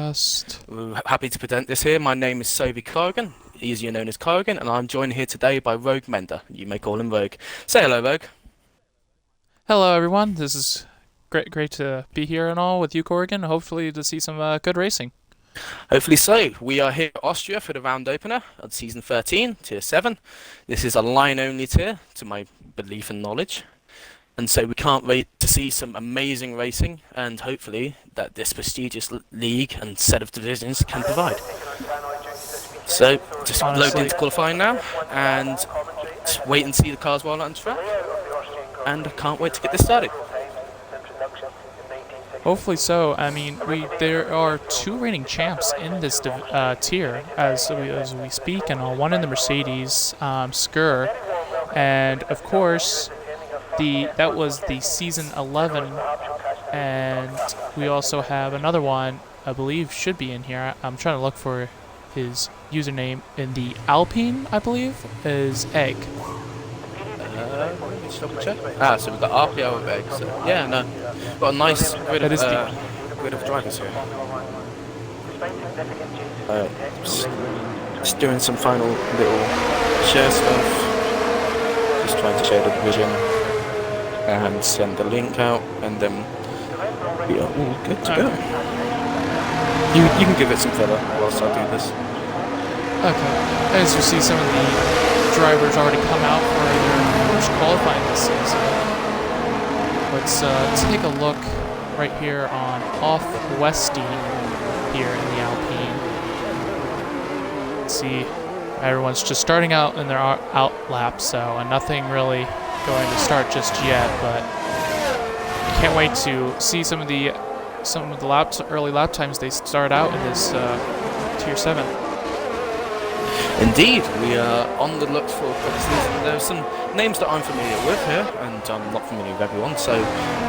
Broadcast. Happy to present this here. My name is Sobi Corrigan, easier known as Corrigan, and I'm joined here today by Rogue Mender. You may call him Rogue. Say hello, Rogue. Hello, everyone. This is great to be here and all with you, Corrigan. Hopefully to see some good racing. Hopefully so. We are here at Austria for the round opener of Season 13, Tier 7. This is a line-only tier, to my belief and knowledge. And so we can't wait to see some amazing racing, and hopefully that this prestigious league and set of divisions can provide. So, just load into qualifying now, and just wait and see the cars while on track. And I can't wait to get this started. Hopefully so. I mean, there are two reigning champs in this tier as we speak, and one in the Mercedes, Skur, and of course that was the season 11, and we also have another one I believe should be in here. I'm trying to look for his username in the Alpine, I believe, is Egg. Let me just double check. So we've got RPO of Egg. So yeah, no, got a nice grid of drivers here. Just doing some final little share stuff. Just trying to share the division and send the link out, and then we are all good to go. You can give it some filler whilst I do this. Okay. As you see, some of the drivers already come out for their first qualifying this season. Let's take a look right here on Off Westy here in the Alpine. Let's see, everyone's just starting out in their out lap, so nothing really going to start just yet, but I can't wait to see some of the early lap times they start out in this Tier 7. Indeed, we are on the look for policies, and there are some names that I'm familiar with here, and I'm not familiar with everyone, so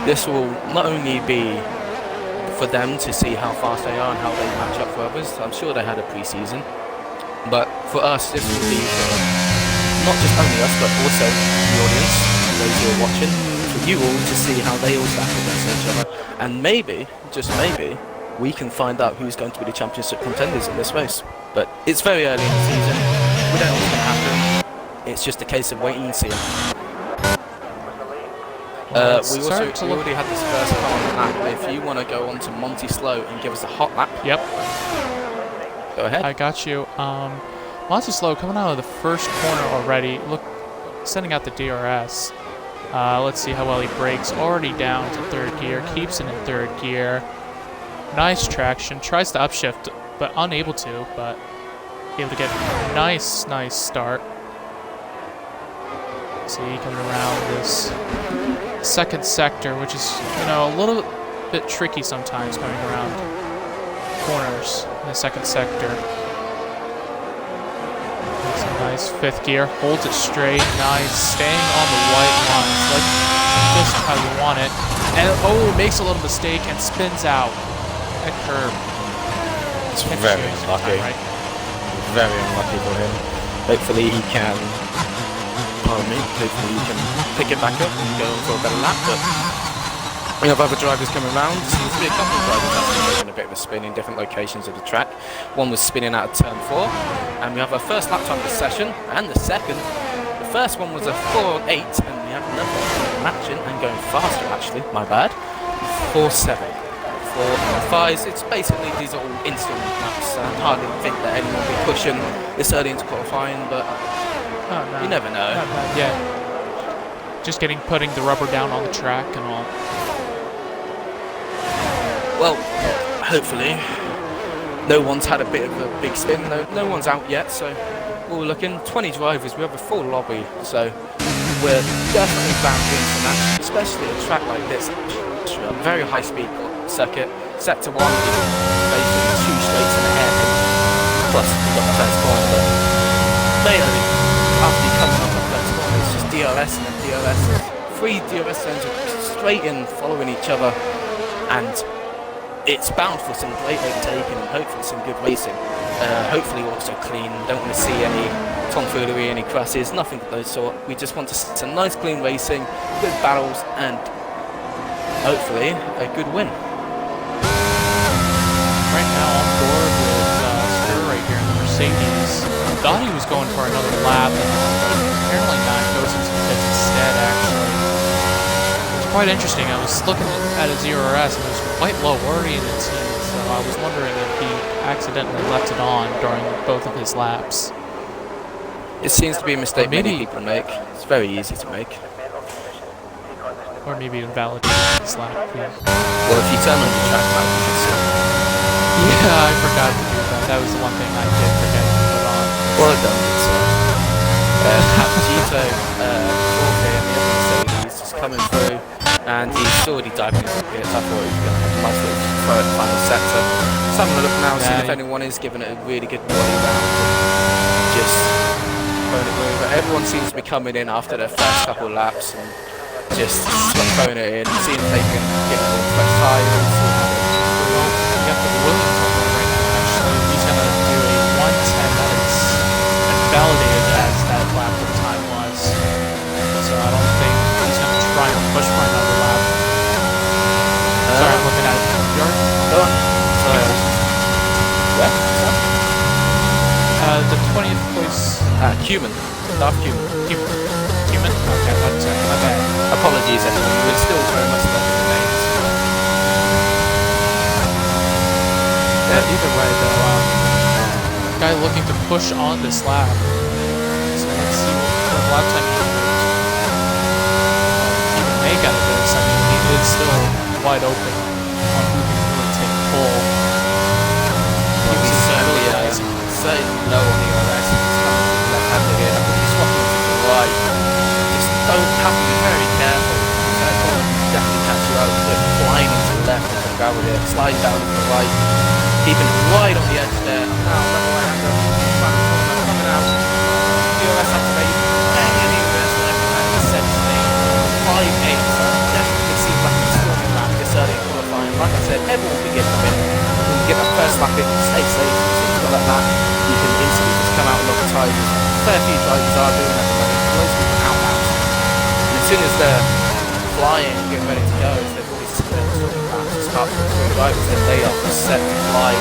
this will not only be for them to see how fast they are and how they match up for others. I'm sure they had a pre-season, but for us this will be not just only us, but also the audience, those who are watching, for you all to see how they all stack against each other, and maybe, just maybe, we can find out who's going to be the championship contenders in this race. But it's very early in the season, we don't know what's going to happen, it's just a case of waiting and seeing. We already had this first car on the lap. If you want to go on to Monty Slow and give us a hot lap. Yep. Go ahead. I got you. Monty Slow coming out of the first corner already. Look, sending out the DRS. Let's see how well he brakes. Already down to third gear. Keeps it in third gear. Nice traction. Tries to upshift, but unable to. But able to get a nice start. See, coming around this second sector, which is, a little bit tricky sometimes coming around corners in the second sector. That's a nice fifth gear, holds it straight, nice, staying on the white lines, like just how you want it. And makes a little mistake and spins out at curb. It's very unlucky. Right? Very unlucky for him. Hopefully he can. Hopefully you can pick it back up and go for a better lap, but we have other drivers coming around. There seems to be a couple of drivers actually taking a bit of a spin in different locations of the track. One was spinning out of turn 4, and we have our first lap time of the session, and the second. The first one was a 4.8, and we have another one matching and going faster actually, my bad. 4.7. 4.5s, it's basically, these are all instant laps. I hardly think that anyone will be pushing this early into qualifying, but no. You never know. Yeah. Just putting the rubber down on the track and all. Well, hopefully, no one's had a bit of a big spin. No one's out yet, so we're looking 20 drivers. We have a full lobby, so we're definitely bound in for that. Especially a track like this, a very high-speed circuit, sector 1, basically 2 straights and a hairpin. Plus, we've got the first corner, but mainly. After you come up the first corner, it's just DRS and then DRS. 3 DRS zones are straight in, following each other, and it's bound for some great overtaking and hopefully some good racing. Hopefully also clean. Don't want to see any tomfoolery, any crashes, nothing of those sort. We just want to see some nice clean racing, good battles, and hopefully a good win. Right now, Mercedes. Thought he was going for another lap, and apparently not. Goes into fifth instead, actually. It's quite interesting. I was looking at his ERS, and it was quite low already in the team, so I was wondering if he accidentally left it on during both of his laps. It seems to be a mistake many people make. It's very easy to make. Or maybe invalidate his lap. Yeah. Well, if you turn on the track map, you can see. Yeah, I forgot to do that. That was the one thing I did forget to put on. Well done, good sir. Capito, Jorge, and the other Mercedes just coming through, and he's already diving into the pits. I thought he was going to have a nice little throw at the final sector. Just having a look now, seeing if anyone is giving it a really good body round. Just throwing it through. But everyone seems to be coming in after their first couple of laps and just throwing it in, seeing if they can get a little fresh tyres. We got the Williams on there right now, actually. He's going to do a 110 that is validated as that lap of time was. So I don't think he's going to try and push for another lap. Sorry, I'm looking at it. Go on. Sorry. Where? The 20th place. Cumin. Darth Cumin. Cumin? Okay, that's it. My bad. Apologies, everyone. We're still very much stuck in the names. Either way, though, guy looking to push on this lap. So let's see what lap time he can make out of this. I mean, he is still wide open on who can really take pull. Well, he's certainly low on the RS. He's coming to the left-hander here. He's swapping to the right. Just don't have to be very careful. Definitely catch you out. Flying into the left and go with it. Sliding down to the right. Keeping it right on the edge there. Now, level hander. Coming out. DRS activate. Bang in the reverse left hand. Set speed. 5-8. So definitely seems like he's storming that this early in qualifying. Like I said, everyone can get them in. When you get that first lap in, stay safe. As soon as you've got that lap, you can instantly just come out and lock the tyres. Fair few drivers are doing that at the moment. Most people out now. And as soon as they're flying, getting ready to go, if they've already spent laps to start from three drivers, then they are set to fly.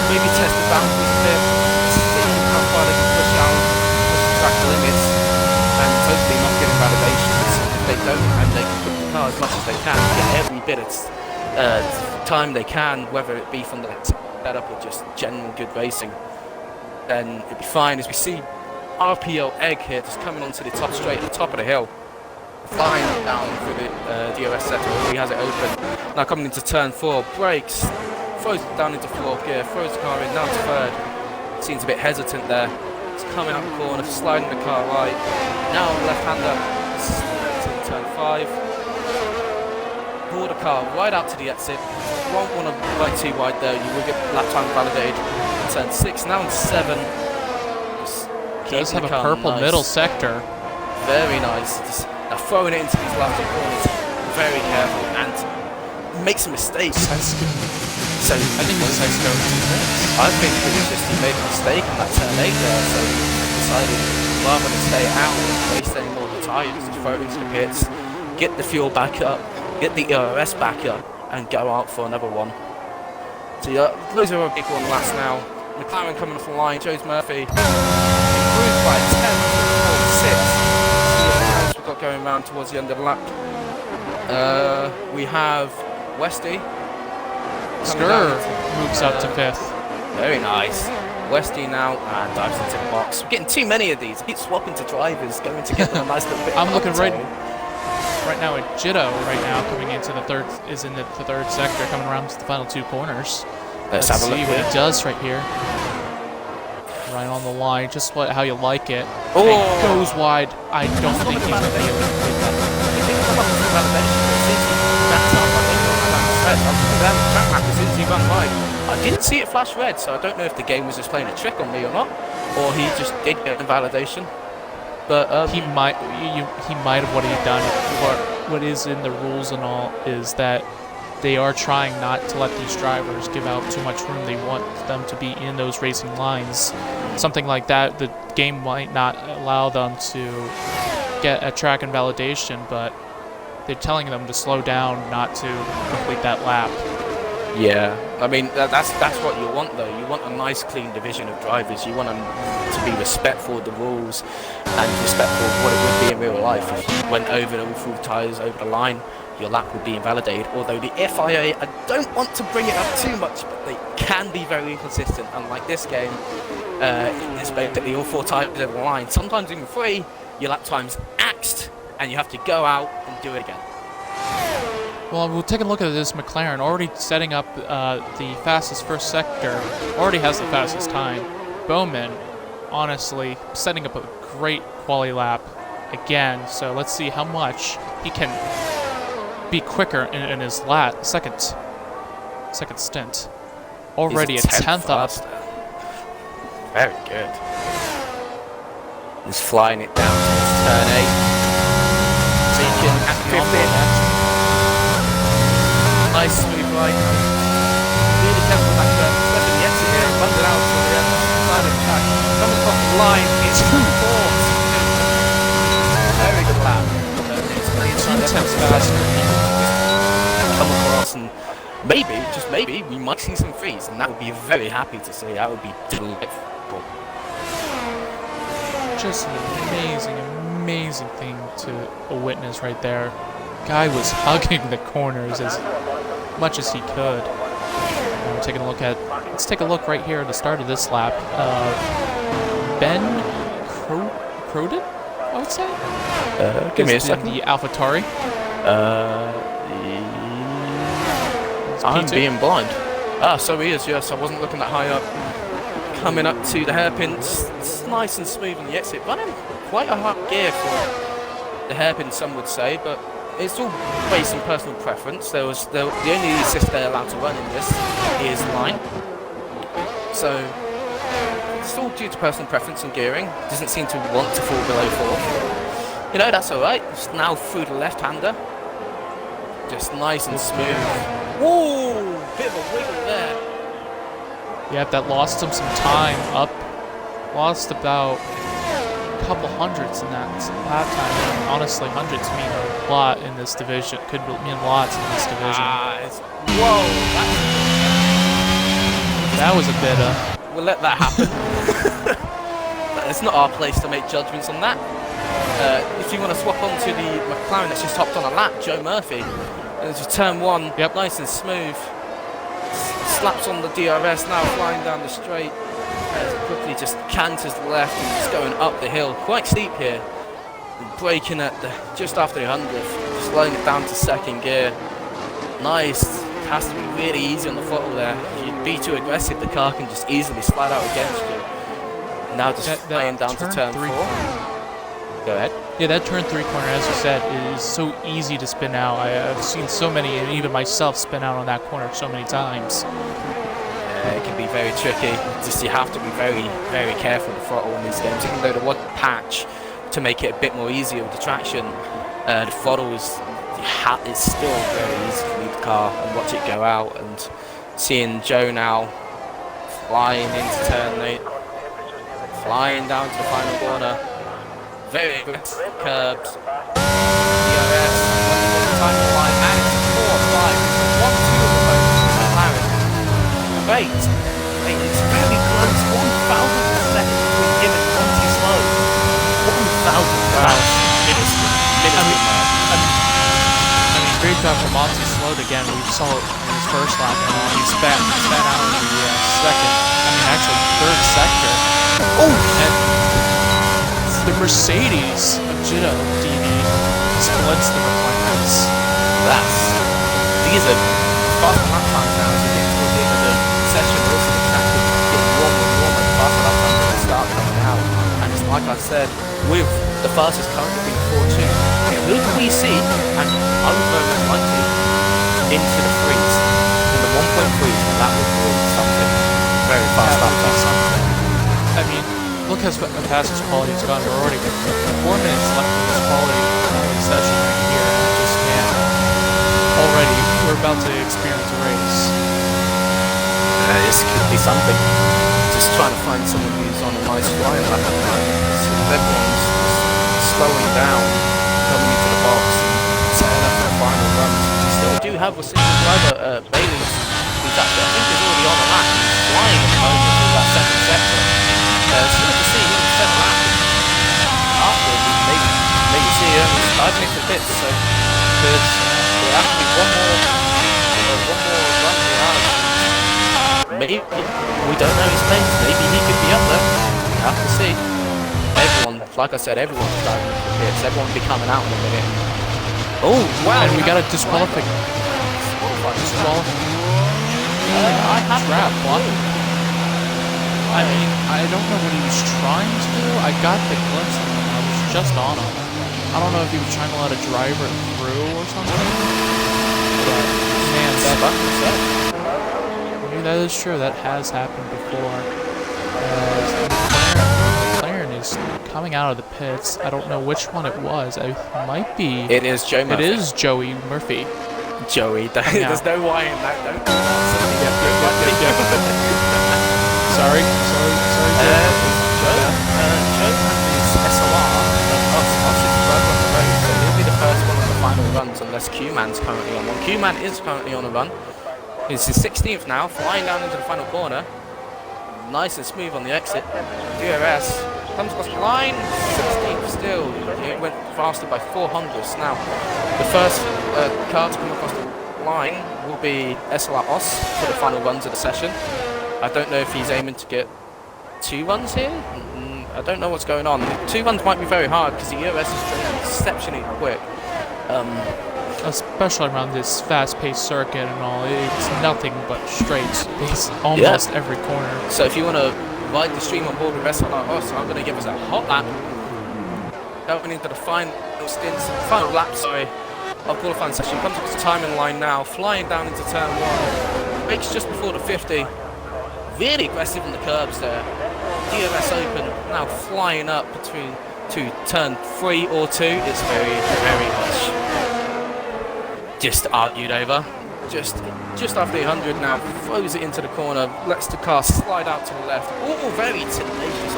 Maybe test the boundaries a bit, see how far they can push out, push the track limits, and hopefully not get invalidations. If they don't, and they can push the car as much as they can, get every bit of time they can, whether it be from the setup or just general good racing, then it'll be fine. As we see RPO Egg here just coming onto the top straight at the top of the hill, flying down through the DRS setup. He has it open. Now coming into turn 4, brakes, throws it down into 4th gear, throws the car in down to 3rd. Seems a bit hesitant there. It's coming out the corner, sliding the car right. Now left-hander, into turn 5. Pull the car right out to the exit. Won't want to ride too wide there. You will get lap time validated. Turn 6, now in 7. Does have a purple middle sector. Very nice. Just, now throwing it into these last two corners, very careful and makes a mistake. So I think it's Seisco. I think it was just he made a mistake in that turn 8 there, so he decided rather than stay out and waste any more of the tyres, just throw it into the pits, get the fuel back up, get the ERS back up, and go out for another one. So yeah, those are our people on the last now. McLaren coming off the line, Joe Murphy improved by 10.6. We've got going round towards the end of the lap. We have Westy. Skrr moves up to 5th. Very nice. Westy now dives into the box. We're getting too many of these. Keep swapping to drivers, going to get them a nice little bit. I'm looking right now at Jitto right now coming into the third, is in the third sector, coming around to the final 2 corners. Let's have a see look what here. he does right here. Right on the line, just how you like it. Oh. It goes wide. I don't think he's going to be able to complete that. I didn't see it flash red, so I don't know if the game was just playing a trick on me or not, or he just did get invalidation. But he might have what he'd done. What is in the rules and all is that they are trying not to let these drivers give out too much room. They want them to be in those racing lines. Something like that, the game might not allow them to get a track invalidation, but they're telling them to slow down, not to complete that lap. Yeah, I mean that's what you want though. You want a nice, clean division of drivers. You want them to be respectful of the rules and respectful of what it would be in real life. If you went over all full tyres over the line, your lap would be invalidated. Although the FIA, I don't want to bring it up too much, but they can be very inconsistent. Unlike this game, it's basically all 4 tyres over the line. Sometimes even 3, your lap time's axed, and you have to go out and do it again. Well, we'll take a look at this McLaren already setting up the fastest first sector, already has the fastest time. Bowman, honestly, setting up a great quali lap again, so let's see how much he can be quicker in his second stint. Already a 10th up. Very good. He's flying it down to turn 8. Taking at 15. Nice smooth ride. Really careful back there, especially the exit here. Runs it out to the side of the track. Comes across the line. It's 2-4. Very good lap. It's 2 tenths faster. Come across and maybe, just maybe, we might see some frees, and that would be very happy to see. That would be delightful. Just an amazing thing to witness right there. Guy was hugging the corners as much as he could. We're taking a look at. Let's take a look right here at the start of this lap. Ben Crowden, I would say. Give me a second. The AlphaTauri. I'm being blind. Ah, so he is. Yes, I wasn't looking that high up. Coming up to the hairpins, it's nice and smooth on the exit. Running quite a hard gear for the hairpin, some would say, but it's all based on personal preference. The only assist they're allowed to run in this is line. So it's all due to personal preference and gearing. Doesn't seem to want to fall below 4th. You know, that's alright. It's now through the left-hander. Just nice and smooth. Whoa! Bit of a wiggle there. Yep, that lost him some time up. Lost about couple hundreds in that lap time. And honestly, hundreds mean a lot in this division. Could mean lots in this division. Whoa! That was a bit We'll let that happen. It's not our place to make judgments on that. If you want to swap onto the McLaren that's just hopped on a lap, Joe Murphy, and it's just turn 1, yep. Nice and smooth. Slaps on the DRS now, flying down the straight. Quickly just canters left and just going up the hill, quite steep here. Braking at just after the 100th, slowing it down to 2nd gear. Nice. It has to be really easy on the throttle there. If you be too aggressive, the car can just easily slide out against you. Now just flying down to turn 4. Go ahead. Yeah, that turn 3 corner, as you said, is so easy to spin out. I've seen so many, and even myself, spin out on that corner so many times. It can be very tricky. Just you have to be very, very careful with the throttle in these games. Even though there was a patch to make it a bit more easier with the traction, the throttle is still very easy to leave the car and watch it go out. And seeing Joe now flying into turn 8, flying down to the final corner, very good curbs. DRS, time to line, and it's 4-5. 1-2 of the moment. McLaren. Great. It's very close. 1,000 seconds between him and Monty Slow. 1,000. Great job for Monty Slow again. We saw it in his first lap, and he spat out in the second. Actually, 3rd sector. Oh, and the Mercedes of Jitto DB splits the McLarens. These are fast lap times now as we get towards the end of the session. Also, the track is getting warmer and warmer. The faster lap times will start coming out. And it's like I said, with the fastest currently being 4.2, who can we see? And I would go most likely into the freeze. In the 1.3s, and that would be something very fast lap time. I mean, look how fast his quality has gone. We're already 4 minutes left in this quality session right here. Just, man, already we're about to experience a race. This could be something. Just trying to find someone who's on a nice flying lap at the moment. So everyone's slowing down, coming into the box, and setting up for the final runs. We still do have a single driver, Bailey's, who He's actually, I think he's already on a lap. He's flying at the moment with that second sector. It's good to see him set a lap. After maybe see him diving into pits. So there's actually one more run behind. Maybe we don't know his place. Maybe he could be up there. We'll have to see. Everyone, like I said, everyone's driving into the pits. Everyone will be coming out in a minute. Oh wow! And we got a disqualification. I have Trap. What? I mean, I don't know what he was trying to do. I got the glimpse of him. I was just on him. I don't know if he was trying to let a driver through or something. But man, that is true. That has happened before. McLaren is coming out of the pits. I don't know which one it was. It might be. It is Joe Murphy. It is Joey Murphy. Joey. There's no Y in that. Sorry. Joe is SLR. So he'll be the first one on the final runs unless Q-Man's currently on one. Q-Man is currently on a run. It's his 16th now, flying down into the final corner. Nice and smooth on the exit. DRS comes across the line, 16th still. It went faster by 400ths. Now, the first car to come across the line will be SLR Os for the final runs of the session. I don't know if he's aiming to get 2 runs here. I don't know what's going on. 2 runs might be very hard because the EOS is exceptionally quick. Especially around this fast-paced circuit and all, it's nothing but straights. It's almost every corner. So if you want to ride the stream on board with SLR Os, I'm going to give us a hot lap. Going into the final lap, of qualifying session. Comes across the timing line now, flying down into turn 1. Breaks just before the 50. Really aggressive on the curbs there. DRS open, now flying up to turn 3 or 2. It's very much just argued over. Just after the 100 now, throws it into the corner, lets the car slide out to the left. All very tenacious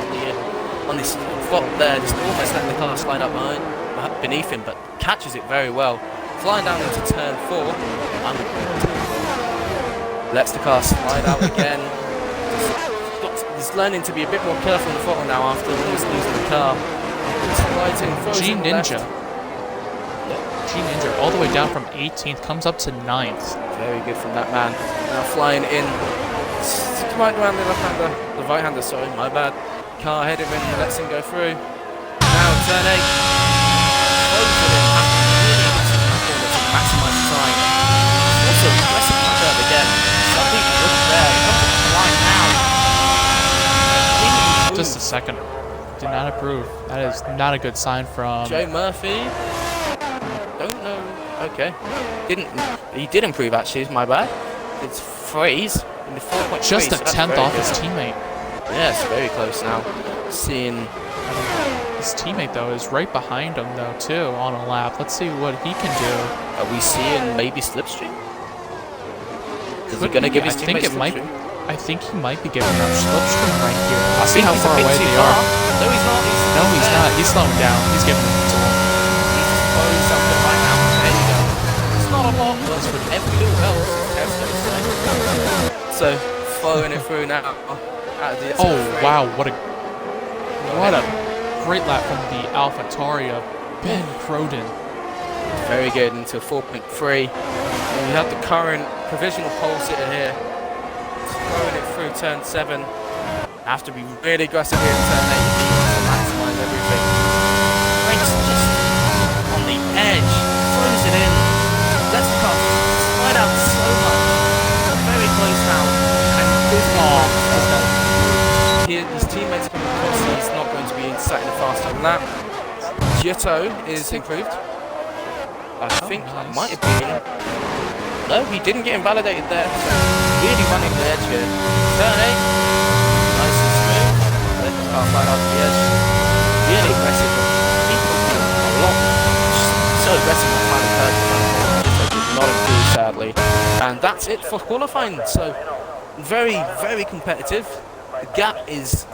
on this spot there, just almost let the car slide up beneath him, but catches it very well. Flying down into turn 4, lets the car slide out again. He's learning to be a bit more careful on the throttle now after almost losing the car. Slides in, throws it G-Ninja. G-Ninja all the way down from 18th, comes up to 9th. Very good from that man. Now flying in. Right around the right-hander, sorry, my bad. Car ahead of him, lets him go through. Now turn 8. Closes it in. To maximise the time. Also aggressive on the curve again. Something good there. Comes up the line now. Just a second. Did not approve. That is not a good sign from Joe Murphy. Don't know. Okay. He did improve actually, my bad. It's freeze in the 4.3. Just a 10th off his teammate. Yes, very close now. Seeing his teammate though is right behind him though too on a lap. Let's see what he can do. Are we seeing maybe slipstream? Is he gonna give his teammate slipstream? I think he might be giving them slipstream right here. I'll see how far away they are. No, he's not. No, he's not. He's slowing down. He's giving them to him. He's just throwing something right now. There you go. It's not a lot, but with everything else, so throwing it through now. Oh wow! What a great lap from the AlphaTauri of Ben Crowden. Very good into 4.3. And we have the current provisional pole sitter here. Throwing it through turn 7. Have to be really aggressive here in turn 8 to maximise everything. Race just on the edge, throws it in, lets the car slide out so much. Very close now, and his teammates coming across, he's not going to be sat in a faster lap. Giotto is improved. I think nice. Might have been. No, he didn't get invalidated there. So really running the edge here. Turn 8. Nice and smooth. Let the car slide out to the edge. Really aggressive. People a lot. So aggressive on the final third. Did not improve, sadly. And that's it for qualifying. So very competitive. The gap is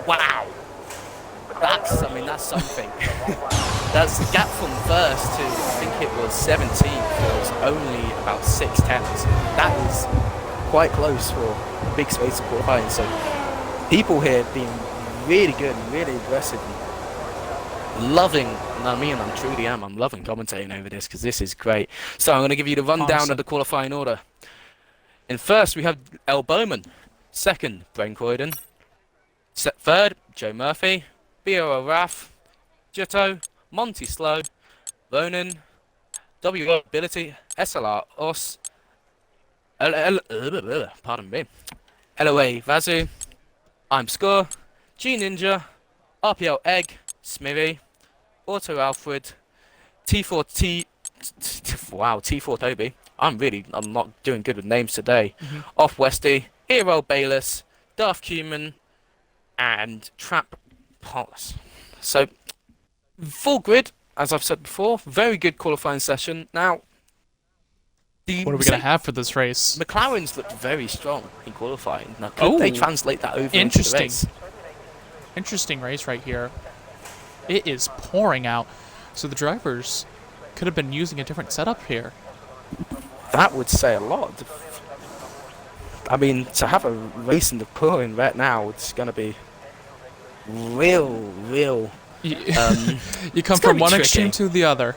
wow. That's something. That's the gap from first to I think it was 17th. It was only about 6 tenths. That is quite close for a big space of qualifying. So people here being really good and really aggressive. Loving, and I mean, I truly am. I'm loving commentating over this because this is great. So I'm going to give you the rundown Awesome. of the qualifying order. In first, we have El Bowman. Second, Brain Croydon. Third, Joe Murphy. B.O. Raff. Jutto. Monty Slow. Ronan. W. Ability. SLR Us. Pardon me. LOA Vazu. I'm Score. G Ninja. RPL Egg. Smithy. Auto Alfred. T4T. Wow, T4 Toby. I'm not doing good with names today. Off Westy. Hero Bayless. Darth Cuman. And Trap Paulus. So, full grid, as I've said before. Very good qualifying session. Now, What are we going to have for this race? McLaren's looked very strong in qualifying. Now, could they translate that over into the race? Interesting race right here. It is pouring out, so the drivers could have been using a different setup here. That would say a lot. I mean, to have a race in the pouring right now, it's going to be real. You come from one extreme to the other.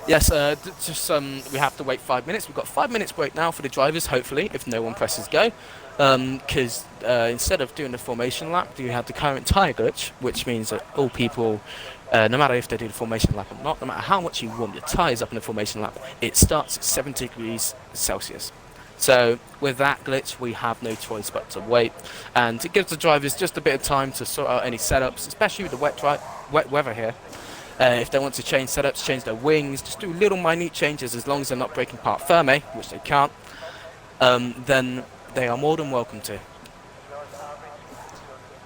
Yes, we have to wait 5 minutes. We've got 5 minutes break now for the drivers, hopefully, if no one presses go. Because instead of doing the formation lap, you have the current tyre glitch, which means that all people, no matter if they do the formation lap or not, no matter how much you warm your tyres up in the formation lap, it starts at 70 degrees Celsius. So with that glitch, we have no choice but to wait, and it gives the drivers just a bit of time to sort out any setups, especially with the wet weather here. If they want to change setups, change their wings, just do little minute changes as long as they're not breaking part firme, which they can't, then they are more than welcome to.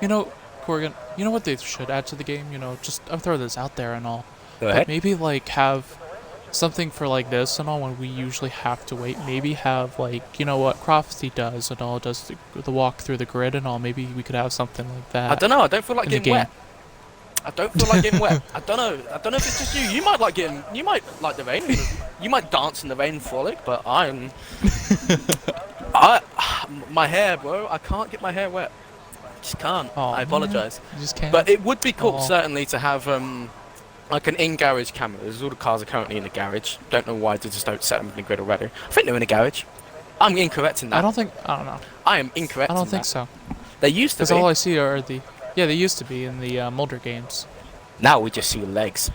You know, Corrigan, you know what they should add to the game? You know, just I'll throw this out there and all. Go ahead. But maybe like have something for like this and all when we usually have to wait. Maybe have like, you know what Crofty does and all, does the walk through the grid and all. Maybe we could have something like that. I don't know. I don't feel like in the getting game. wet. I don't feel like getting wet. I don't know. I don't know if it's just you. You might like the rain. You might dance in the rain, frolic. But my hair, bro. I can't get my hair wet. Just can't. Aw, I apologize. You just can't. But it would be cool, Aw. certainly, to have like an in-garage camera. All the cars are currently in the garage. Don't know why they just don't set them in the grid already. I think they're in the garage. I'm incorrect in that. I don't know. I am incorrect. I don't in think that. so. They used to Because be. all I see are yeah, they used to be in the Mulder games. Now we just see legs.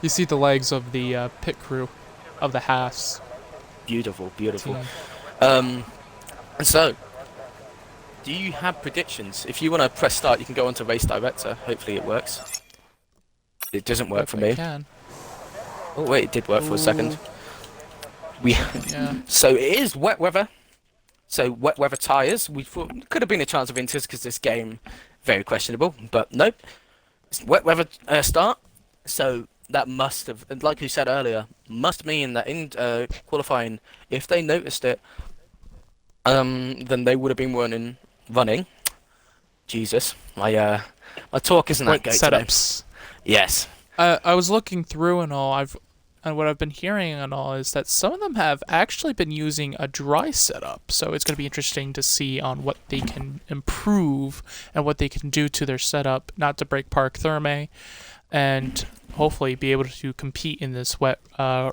You see the legs of the pit crew of the Haas Beautiful. team. And so, do you have predictions? If you want to press start, you can go onto Race Director. Hopefully it works. It doesn't work for I me. can. Oh wait, it did work for a second. Yeah. So it is wet weather. So wet weather tyres. We thought could have been a chance of inters because this game very questionable, but nope. It's wet weather start. So that must have, like you said earlier, must mean that in qualifying, if they noticed it, then they would have been running. Jesus, my talk isn't that Wait, great today. setups. Yes. I was looking through and all. And what I've been hearing and all is that some of them have actually been using a dry setup. So it's going to be interesting to see on what they can improve and what they can do to their setup, not to break park thermae, and hopefully be able to compete in this wet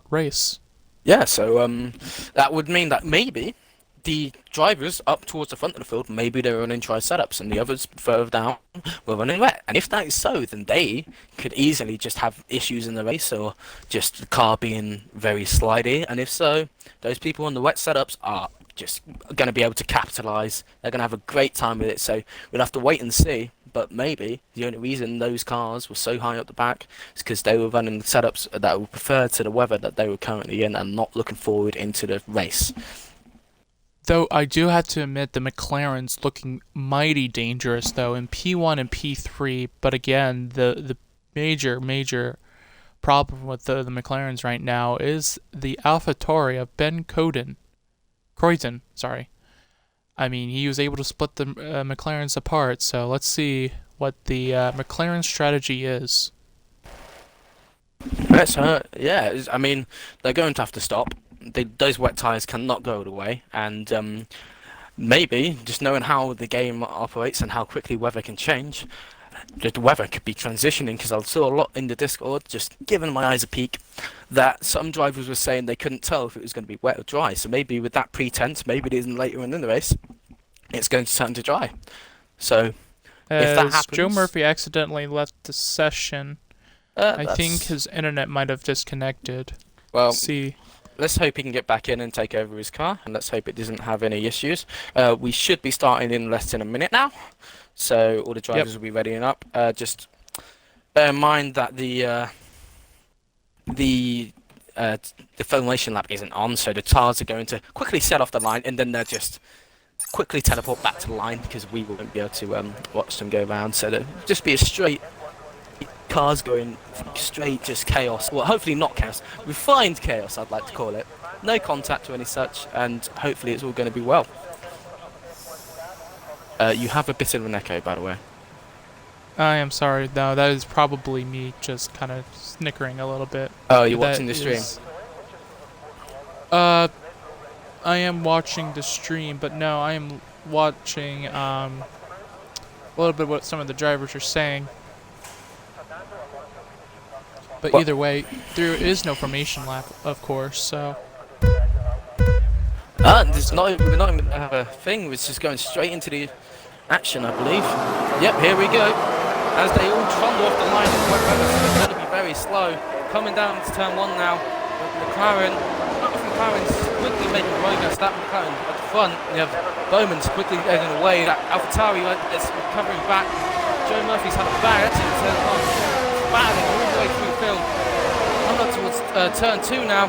race. Yeah. So that would mean that maybe the drivers up towards the front of the field, maybe they're running dry setups, and the others further down were running wet. And if that is so, then they could easily just have issues in the race, or just the car being very slidey. And if so, those people on the wet setups are just going to be able to capitalize. They're going to have a great time with it. So we'll have to wait and see. But maybe the only reason those cars were so high up the back is because they were running setups that were preferred to the weather that they were currently in, and not looking forward into the race. Though I do have to admit the McLaren's looking mighty dangerous though in P1 and P3. But again, the major problem with the McLaren's right now is the AlphaTauri of Ben Croydon, sorry. I mean, he was able to split the McLaren's apart. So let's see what the McLaren strategy is. Yeah, I mean, they're going to have to stop. those wet tires cannot go away, and maybe just knowing how the game operates and how quickly weather can change, the weather could be transitioning, because I saw a lot in the Discord, just giving my eyes a peek, that some drivers were saying they couldn't tell if it was going to be wet or dry. So maybe with that pretense, maybe it isn't later in the race, it's going to turn to dry. So if that As happens, Joe Murphy accidentally left the session, I think that's- his internet might have disconnected. well, See, let's hope he can get back in and take over his car, and let's hope it doesn't have any issues. We should be starting in less than a minute now, so all the drivers will be readying up. Just bear in mind that the formation lap isn't on, so the tires are going to quickly set off the line, and then they'll just quickly teleport back to the line, because we won't be able to watch them go around. So there'll just be a straight cars going straight, just chaos. Well, hopefully not chaos, refined chaos, I'd like to call it. No contact or any such, and hopefully it's all going to be well. You have a bit of an echo, by the way. I am sorry, though. That is probably me just kind of snickering a little bit. Oh, you're That watching the stream. is- I am watching the stream, but no, I am watching a little bit what some of the drivers are saying. But Well- either way, there is no formation lap, of course. So We're not even going to have a thing. It's just going straight into the action, I believe. Yep, here we go. As they all trundle off the line, it's going to be very slow. Coming down to turn one now. McLaren's quickly making progress. That McLaren at the front. You have Bowman's quickly getting away. That AlphaTauri is recovering back. Joe Murphy's had a bad accident in turn one. Battling all the way through the field. Coming up towards turn two now.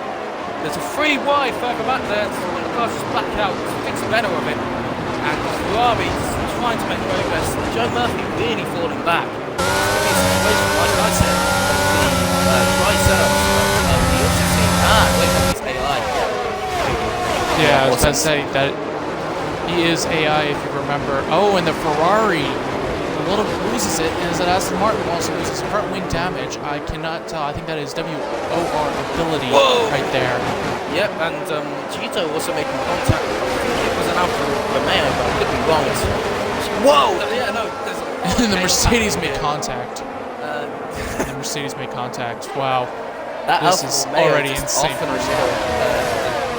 There's a free wide further back there. One of the cars just back out, thinks better of it. And Ferrari's trying to make progress. Joe Murphy really falling back. His situation, like I said, the dry setups. He also seems wait, he's AI. yeah, I was going to say that he is AI, if you remember. Oh, and the Ferrari a little bit loses it, and as Aston Martin also loses front wing damage. I cannot tell. I think that is WOR ability right there. Yep, and Cheeto also making contact. I think it was an Alfa Romeo, but I could be wrong. Whoa! Yeah, no. And the Mercedes made contact. The Mercedes made contact. Wow. That This Alfa is Romeo already just insane. often the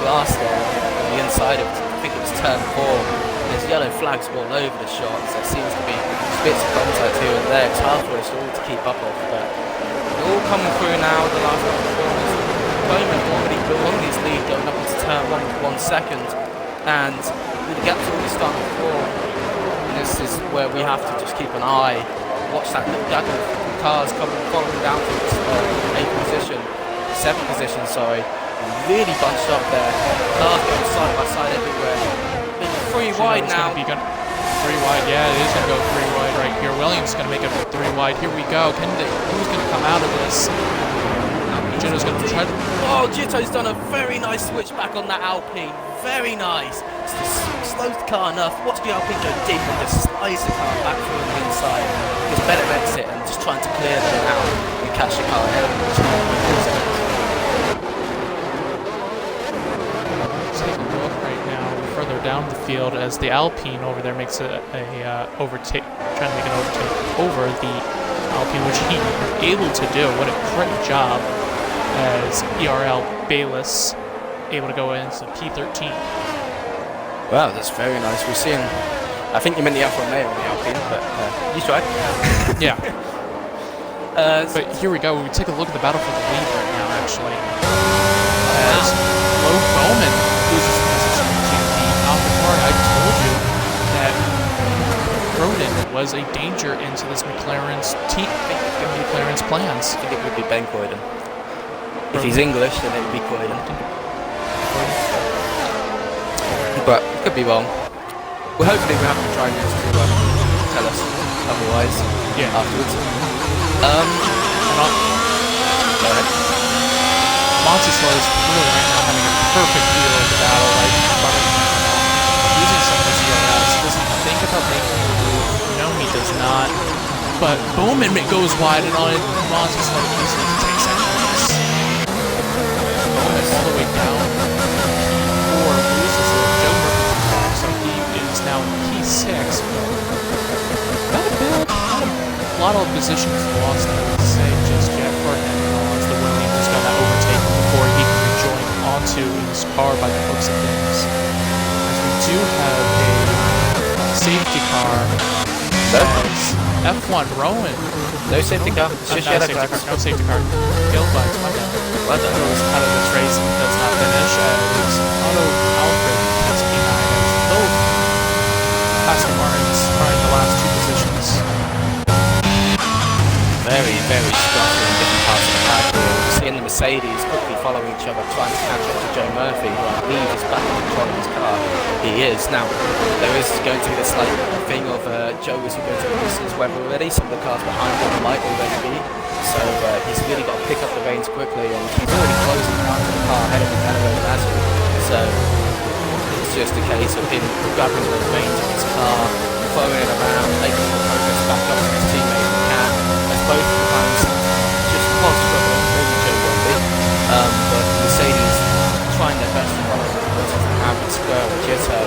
glass there on the inside of it. I think it was turn 4. There's yellow flags all over the shots. There seems to be bits of contact here and there. It's hard for us all to keep up with, but they're all coming through now. The last couple of corners. Bowman already building his lead going up into turn 1 with 1 second, and with the gaps already starting to form. And this is where we have to just keep an eye, watch that gap of cars following down to 8th position, 7th position, sorry. Really bunched up there. Cars going side by side everywhere. Big 3 wide now. Three wide, yeah, it is going to go 3 wide right here. Williams going to make it 3 wide. Here we go. Who's going to come out of this? Jitto's going to try to... Oh, Jitto's done a very nice switch back on that Alpine. Very nice. Just slows the car enough. Watch the Alpine go deep and just slides the car back through on the inside. Gets better exit and just trying to clear them out and catch the car ahead of them. Take a look right now further down the field as the Alpine over there makes a overtake, trying to make an overtake over the Alpine, which he was able to do. What a great job as ERL Bayless able to go into P13. Wow, that's very nice. We're seeing, I think you meant the Alfa Romeo on the Alpine, but you tried. Yeah. But here we go. We take a look at the battle for the lead right now, actually. As Lo Bowman loses position to the AlphaTauri. I told you that Cronin was a danger into this McLaren's team, McLaren's plans. I think it would be Ben Croydon. If he's English, then it would be Croydon. But could be wrong. Well, hopefully we have to try this to tell us otherwise. Yeah. Afterwards. Go ahead. Monticello is really right now having a perfect feel of the battle, like using some of his ERS. Does he think about making the move? No, he does not. But Bowman goes wide, and on it, Monticello easily takes that place. Bowman all the way down. P6. Not a bad, not a lot of positions lost, I would say, just yet for him. As the Williams is going to overtake him before he can rejoin onto his car by the looks of things. As we do have a safety car as F1 Rowan. No safety car. It's just yellow flags. No safety car. Field flags. My bad. Goes out of this race and does not finish as Otto Alfred has P9 as both Aston Martins are in the last two positions. Very, very scrappy in different parts of the track. We're seeing the Mercedes quickly following each other, trying to catch up to Joe Murphy, who I believe is back in control of his car. He is. Now, there is going to be this like thing of Joe is going to be his weather already. Some of the cars behind him might already be. So he's really got to pick up the reins quickly, and he's already closing down to the car ahead of the Canada Mazda. So it's just a case of him grabbing the reins of his car, throwing it around, making the progress back up to his teammate if he can. As both of the times just was struggling, maybe Joe won't be. But Mercedes trying their best to follow the courses they have with Spur and Gitto.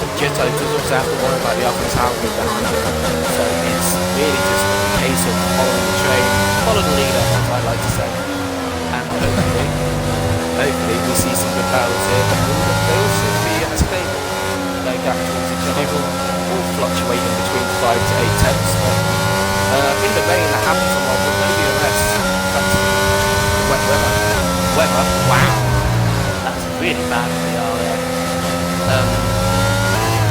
But Gitto does also have to worry about the Alfa Tauri behind him. So it's really just a case of following the train, follow the leader, as I like to say. And hopefully we see some good battles here. But they all seem to be stable. No gap towards each other. All fluctuating between 5 to 8 tenths. But in the rain that happens a lot with no DRS. That's wet weather. Weather? Wow. That's really bad for the R there.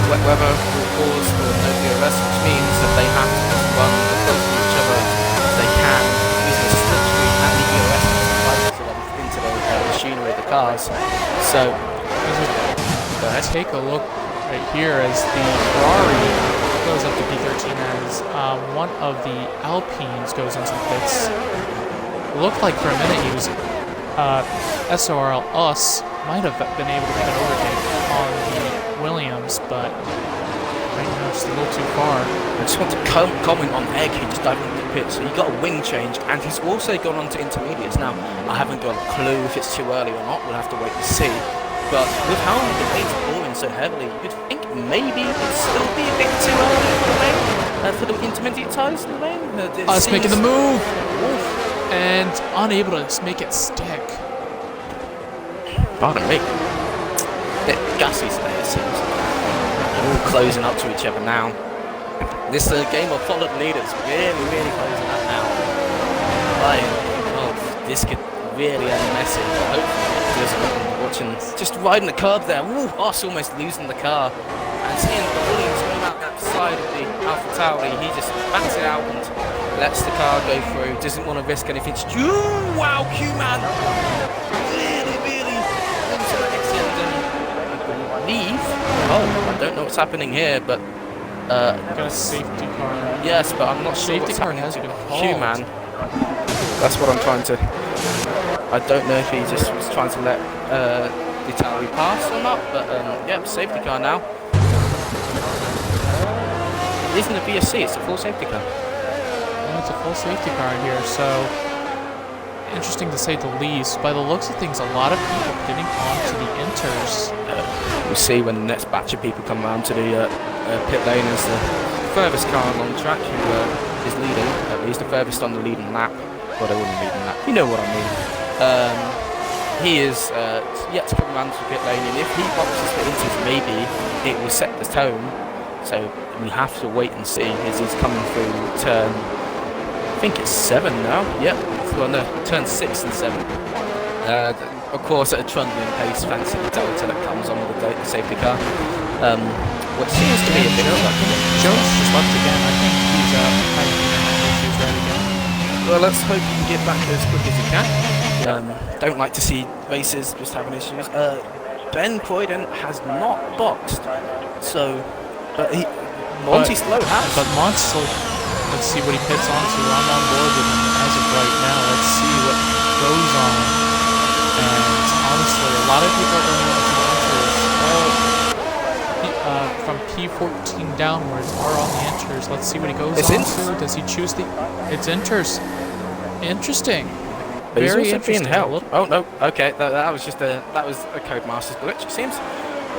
Wet weather will cause no DRS, which means that they have to run as close to each other as they can using the slipstream and the DRS into the machinery of the cars. So, let's take a look right here as the Ferrari goes up to P13 as one of the Alpines goes into the pits. Looked like for a minute he was SRL Us might have been able to get an overtake on the Williams, but right now it's a little too far. I just want to comment on Egg, who just dived into the pit. So he got a wing change, and he's also gone on to intermediates. Now, I haven't got a clue if it's too early or not. We'll have to wait and see. But with how the rain's pouring so heavily, you'd think maybe it'd still be a bit too early for the rain, for the intermediate tyres in the rain. Us making the move! Oof. And unable to make it stick. Pardon me. Bit gassy today, it seems. They're all closing up to each other now. This game of followed leaders really, really closing up now. This could really end messy. Hopefully it doesn't. Watching, just riding the curb there. Woo, Us almost losing the car. And seeing the Williams going out that side of the Alfa Tauri, he just backs it out and lets the car go through. Doesn't want to risk anything. Wow, Q-Man! Really, really into the exit. I believe. Oh, I don't know what's happening here, but. Got a safety car. Yes, but I'm not sure what's happening has been called. Q-Man. That's what I'm trying to. I don't know if he just was trying to let the Tauri pass or not, but yeah, safety car now. It isn't a VSC, it's a full safety car. Yeah, it's a full safety car here, so interesting to say the least. By the looks of things, a lot of people getting onto the inters. We'll see when the next batch of people come around to the pit lane as the furthest car along the track who is leading, at least the furthest on the leading lap. Well, they wouldn't lead in that. You know what I mean. He is yet to come around to the pit lane, and if he boxes the inters, maybe it will set the tone. So we have to wait and see as he's coming through turn. I think it's 7 now. Yep. Well, no, turn 6 and 7. Of course, at a trundling pace, fancy the Delta that comes on with the safety car. What seems to be a bit of luck. Jones just left again. I think he's having issues right again. Well, let's hope he can get back as quick as he can. Don't like to see races just having issues. Ben Croydon has not boxed, so but Monty Slow has. But Monty, let's see what he pits onto. I'm on board with him as of right now. Let's see what goes on. And honestly, a lot of people are going into the inters. From P14 downwards are on the inters. Let's see what he goes on to. Does he choose the? It's inters. Interesting. But Very he's also interesting. being held. Oh no, okay, that was just a Codemasters glitch, it seems.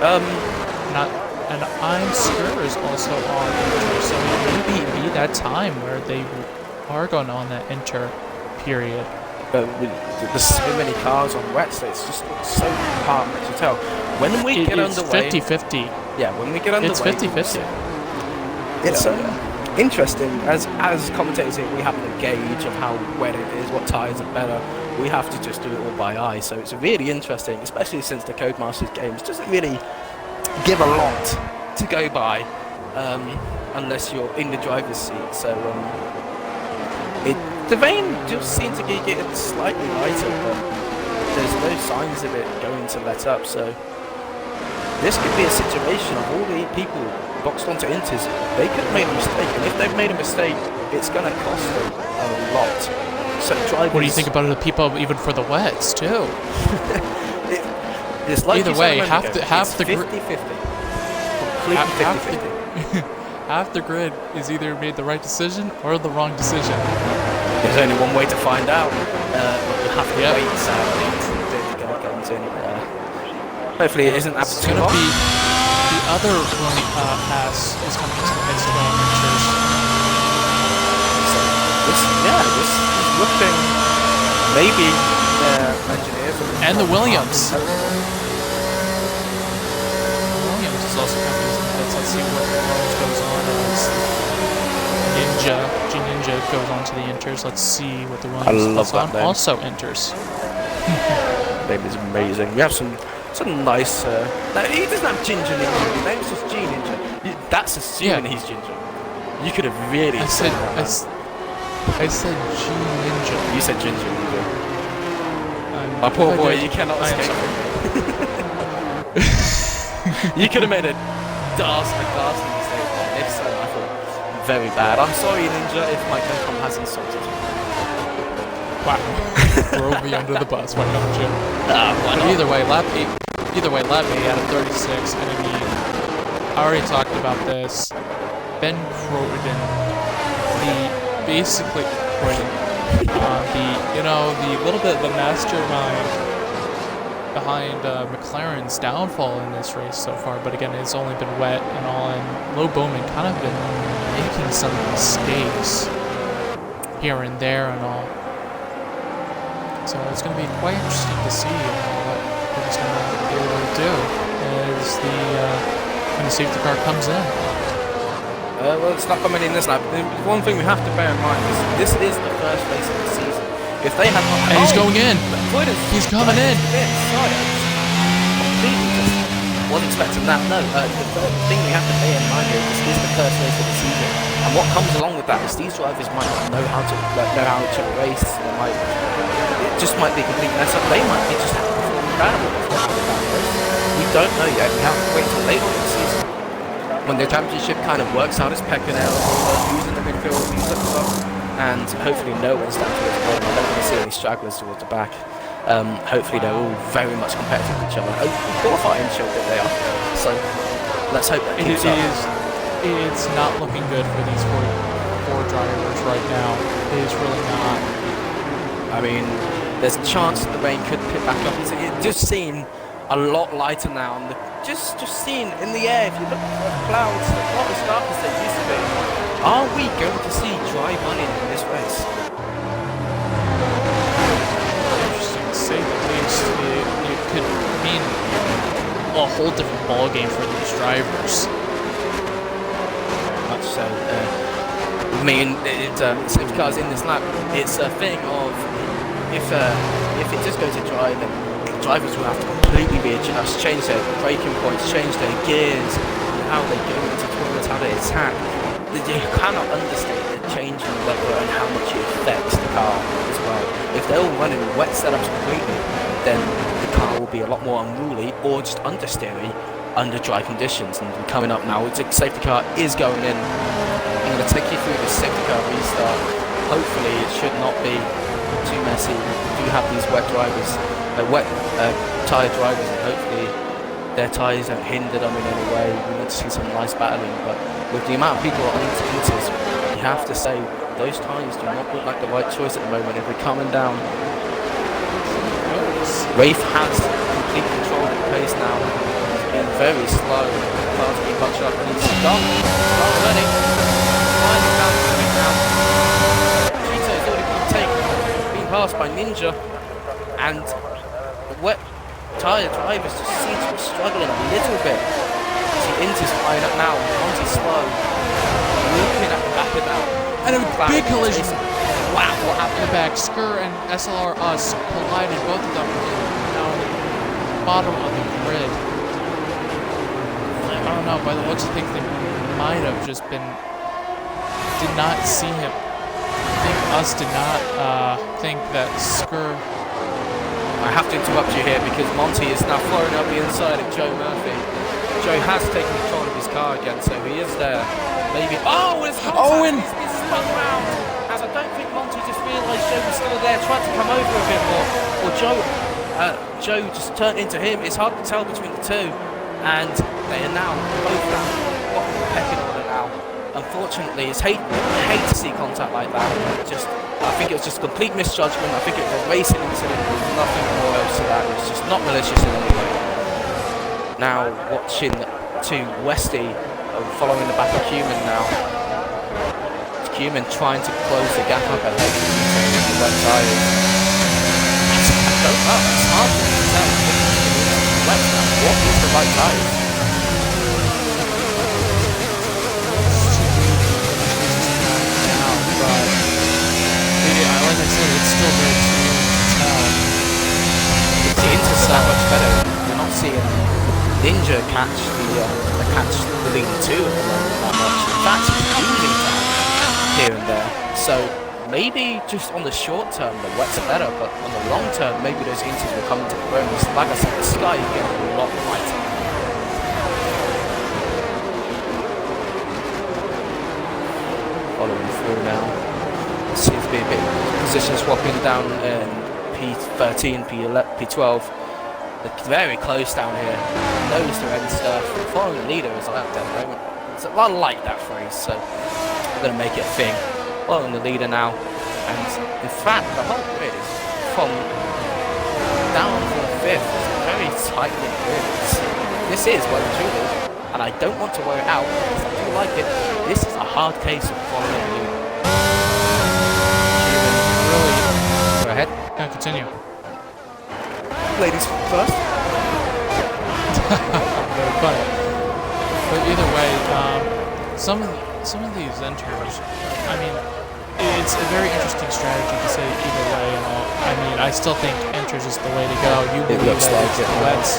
Not and I'm Skur is also on Inter, so it may be that time where they are going on that Inter period. But there's so many cars on wet, so it's just so hard to tell. When we get underway, it's 50-50. Yeah, when we get underway, it's 50-50. It's interesting. As commentators here, we have no gauge of how wet it is, what tyres are better. We have to just do it all by eye. So it's really interesting, especially since the Codemasters games doesn't really give a lot to go by unless you're in the driver's seat. So the rain just seems to get slightly lighter, but there's no signs of it going to let up. So this could be a situation of all the people boxed onto Inters. They could have made a mistake, and if they've made a mistake, it's going to cost them a lot. So drivers, what do you think about the people even for the wets too? It's like either way, half the 50-50. Completely 50-50. Half the grid is either made the right decision or the wrong decision. There's only one way to find out. We'll have to wait sadly to get into hopefully it isn't after too long. The other pass is coming into the midst of all pictures. This is looking maybe engineers and the Williams. Williams is also coming into the midst. Let's see what goes on as Ninja goes on to the Inters. Let's see what the Williams goes on. Also enters. Name is amazing. We have some nice. No, he doesn't have Ginger Ninja. His name's just G Ninja. That's assuming he's Ginger. You could have really. I said G Ninja. You said Ginger Ninja. My poor boy, you cannot escape. You could have made a ghastly mistake. If so, I feel very bad. I'm sorry, Ninja, if my Capcom has insulted you. Wow. Throw me under the bus, why don't you? Why not? Either way, lap 8 out of 36, and I mean, I already talked about this. Ben Croden, the little bit of the mastermind behind McLaren's downfall in this race so far, but again, it's only been wet and all, and Lo Bowman kind of been making some mistakes here and there and all. So it's going to be quite interesting to see what he's going to be able to do as when the safety car comes in. Well, it's not coming in this lap. One thing we have to bear in mind is this is the first race of the season. If they had not... And he's going in! He's coming in! Sorry, I completely just wasn't expecting that. No, the thing we have to bear in mind here is this is the first race of the season. And what comes along with that is these drivers might not know how to race. It just might be a complete mess up. They might be just performing badly. We don't know yet. We have to wait until later on in the season, when the championship kind of works out its pecking order, who's in the midfield, who's at the top, and hopefully no one's down towards the bottom. I don't want to see any stragglers towards the back. Hopefully they're all very much competitive with each other. Qualifying showed that they are. So let's hope that keeps up. It's not looking good for these four drivers right now. It is really not. I mean, there's a chance that the rain could pick back up. It does seem a lot lighter now, and just seen in the air, if you look at the clouds, they're not as dark as they used to be. Are we going to see dry running in this race? Interesting to say the least. It could mean a whole different ball game for these drivers. Much so. I mean, safety cars in this lap, it's a thing of if it just goes to dry, then drivers will have to completely readjust, change their braking points, change their gears, how they go into turns, how they attack. You cannot understate the change in the weather and how much it affects the car as well. If they're all running wet setups completely, then the car will be a lot more unruly or just understeery under dry conditions. And coming up now, the safety car is going in. I'm going to take you through the safety car restart. Hopefully it should not be too messy. We do have these wet drivers. Wet tyre drivers, and hopefully their tyres don't hinder them in any way. We want to see some nice battling, but with the amount of people on Inters, you have to say those tyres do not look like the right choice at the moment. If they're coming down, Rafe has complete control of the pace now. He's being very slow. Cars being bunched up. He's gone. Not already. Finally found the ring now. Cheeto's already been taken, being passed by Ninja. And the wet tyre drivers just seem to be struggling a little bit. See, Inter's flying up now. Monty's slow. Looking at the back of that. And a big collision. Wow, what happened? In the back, Skur and SLR Us collided, both of them down the bottom of the grid. I don't know, by the looks of things, they might have just been, did not see him. I think Us did not think that Skur. I have to interrupt you here because Monty is now flying up the inside of Joe Murphy. Joe has taken control of his car again, so he is there. Maybe. Oh, it's Owen! He's been spun around. As I don't think Monty just realised Joe was still there, tried to come over a bit more. Or Joe just turned into him. It's hard to tell between the two. And they are now both down bottom of the pecking order now. Unfortunately, it's hate to see contact like that. I think it was just complete misjudgment. I think it was a racing incident with nothing more else to that. It was just not malicious in any way. Now watching to Westy following the back of Human now. It's Human trying to close the gap up ahead with the wet tyres. I don't know. It's hard to tell. What is the right tyres? Like I said, it's still very clear to tell. The Inter's that much better. You're not seeing Ninja catch the lead two at the moment that much. In fact, he's losing time here and there. So maybe just on the short term, the wets are better, but on the long term, maybe those Inters will come into the bonus. Like I said, the sky is getting a lot brighter. Following through now. Seems to be a bit position swapping down in P13, P12. They're very close down here. Nose to end stuff. Following the leader is like that at the moment. So I like that phrase, so I'm going to make it a thing. Following the leader now. And in fact, the whole grid is from down from 5th. It's a very tightly grid. This is well and truly, and I don't want to wear it out because I do like it. This is a hard case of following the leader. Go ahead. Yeah, continue. Ladies first. But either way, some of these enters, I mean, it's a very interesting strategy to say either way and all. I mean, I still think enters is the way to go. You believe looks that like it's it. the wets.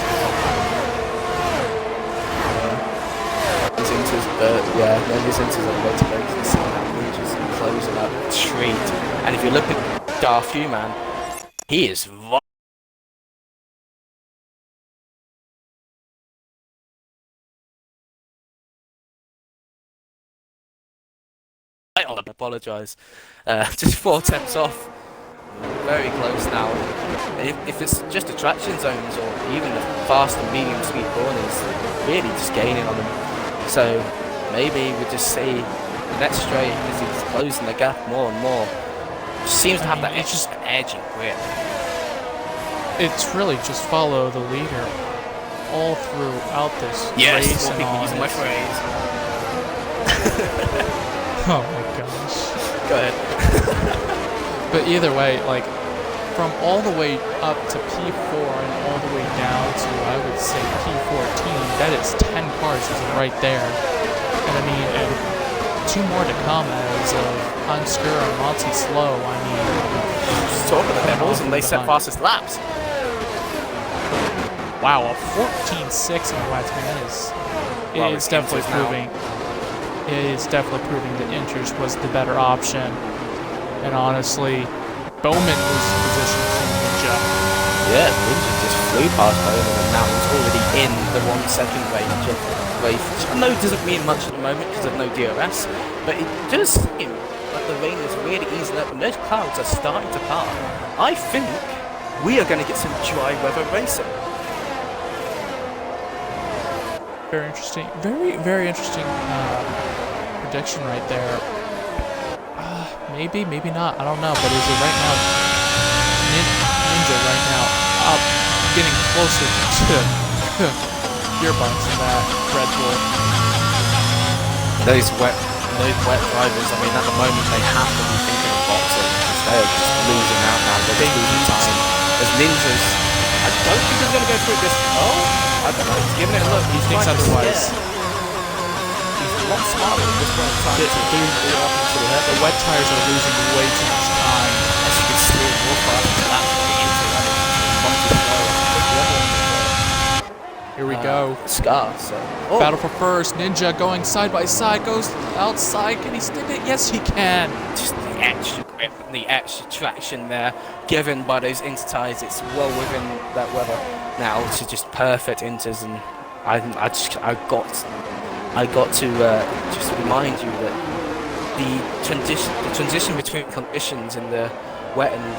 These Inters, yeah, these Inters are the way to go because they're seeing how Ninja's closing up the street. And if you look at Darth Man, he is I apologise. Just 4 attempts off. Very close now. If it's just attraction zones or even the fast and medium speed corners, really just gaining on them. So maybe we just see the next straight as he's closing the gap more and more. Seems to have that extra edge and grip. It's really just follow the leader all throughout this race and all. Using my phrase. Oh my gosh. Go ahead. But either way, like from all the way up to P4 and all the way down to I would say P14, that is 10 cars just right there. And I mean, and 2 more to come as Unskur and Monty Slow. I mean, just talking about Pebbles and they set fastest laps. Wow, a 14.6 in the wets, man, it is definitely proving. It is definitely proving that Inters was the better option. And honestly, Bowman was in position for Ninja. Yeah, Ninja just flew past Bowman and now he's already in the 1 second range of Rafe. Which I know doesn't mean much at the moment because of no DRS, but it does seem like the rain is really easing up and those clouds are starting to part. I think we are going to get some dry weather racing. Very interesting. Very, very interesting prediction right there. Maybe, maybe not. I don't know. But is it right now? Ninja right now up, getting closer to gearbox in that Red Bull. Those wet drivers, I mean, at the moment they have to be thinking of boxing because they're just losing out now. They're just losing time. As Ninjas, I don't think he's going to go through this. Oh, I don't know. He's giving it a look. He thinks otherwise. He's a lot smarter at this point in time. The wet tires are losing way too much time. As you can see, more fast than that. Here we go. Scar, so. Oh. Battle for first. Ninja going side by side. Goes outside. Can he stick it? Yes, he can. Just the extra grip and the extra traction there given by those inter tires. It's well within that weather now to just perfect inters, and I got to just remind you that the transition between conditions in the wet and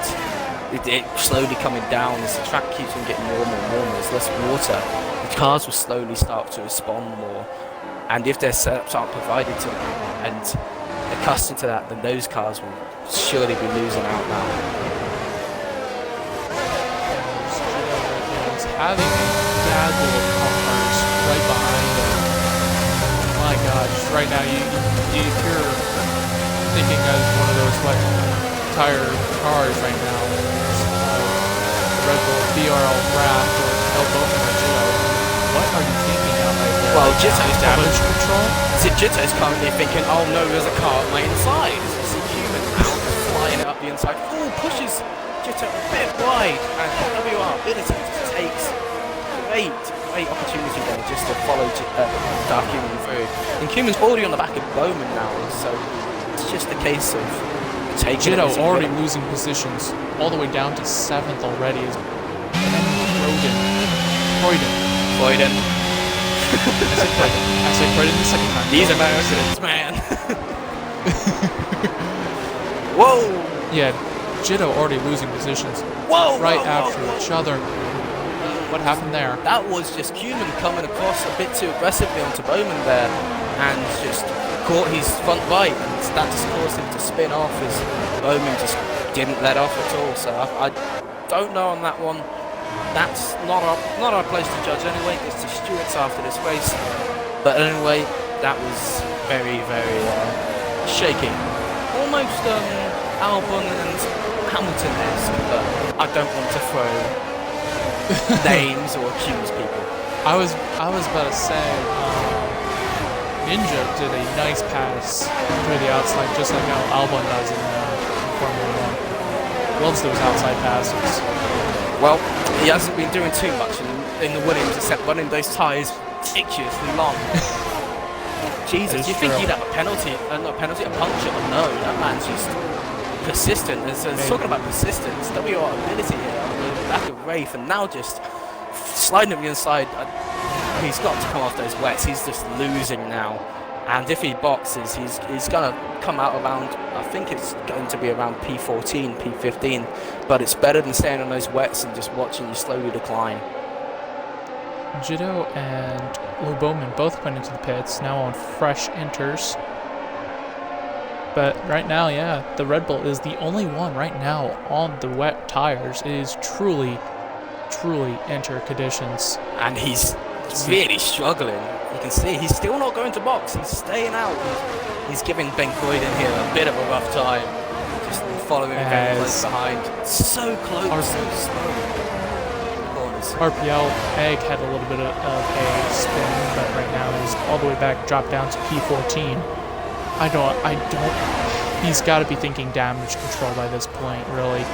it slowly coming down as the track keeps on getting warmer and warmer. There's less water. The cars will slowly start to respond more, and if their setups aren't provided to them and accustomed to that, then those cars will surely be losing out now. Having Dazzle of cars right behind them. My gosh, right now if you're thinking of one of those wet tire cars right now, Red Bull BRL Wrath or El Boca or Jitto, what are you thinking out right there? Well, Jitto's damage control? Jitto's currently thinking, oh no, there's a car at my inside. It's a human flying it up the inside. Oh, pushes Jitto a bit wide, and WR ability takes great opportunity there just to follow Dark Human through. And Human's already on the back of Bowman now, so it's just a case of taking Jitto already losing positions, all the way down to 7th already. Croydon. I said Croydon the second time. These Americans, man. Whoa! Yeah, Jitto already losing positions. Whoa! Right whoa, after whoa, each other. What happened there? That was just Human coming across a bit too aggressively onto Bowman there, and just caught his front right, and that just caused him to spin off as Bowman just didn't let off at all. So I don't know on that one. That's not our place to judge anyway. It's the stewards after this race. But anyway, that was very shaky, almost Albon and Hamilton-esque. But I don't want to throw names or accuse people. I was about to say. Ninja did a nice pass through the outside, just like how Albon does in Formula 1. Loves those outside passes. Well, he hasn't been doing too much in the Williams, except running those tyres ridiculously long. Jesus, you think he'd have a penalty, a puncture? But no, that man's just persistent. And talking about persistence, WR ability here on the back of Rafe, and now just sliding on the inside. He's got to come off those wets. He's just losing now, and if he boxes, he's gonna come out around. I think it's going to be around P14, P15, but it's better than staying on those wets and just watching you slowly decline. Jitto and Lou Bowman both went into the pits, now on fresh inters. But right now, yeah, the Red Bull is the only one right now on the wet tires. It is truly inter conditions, and he's really struggling. You can see he's still not going to box. He's staying out. He's giving Ben Croydon here a bit of a rough time. Just following very close behind. So close, so slow. RPL Egg had a little bit of a spin, but right now he's all the way back, dropped down to P14. I don't. He's got to be thinking damage control by this point, really.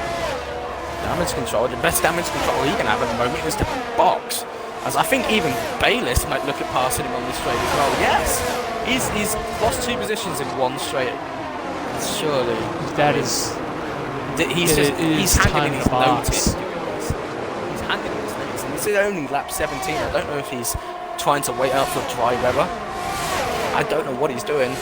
Damage control. The best damage control he can have at the moment is to box. As I think even Bayliss might look at passing him on this straight as well. Yes, he's lost 2 positions in one straight. Surely that is. He's handing his notice. He's handing his notice, and this is only lap 17. I don't know if he's trying to wait out for dry weather. I don't know what he's doing,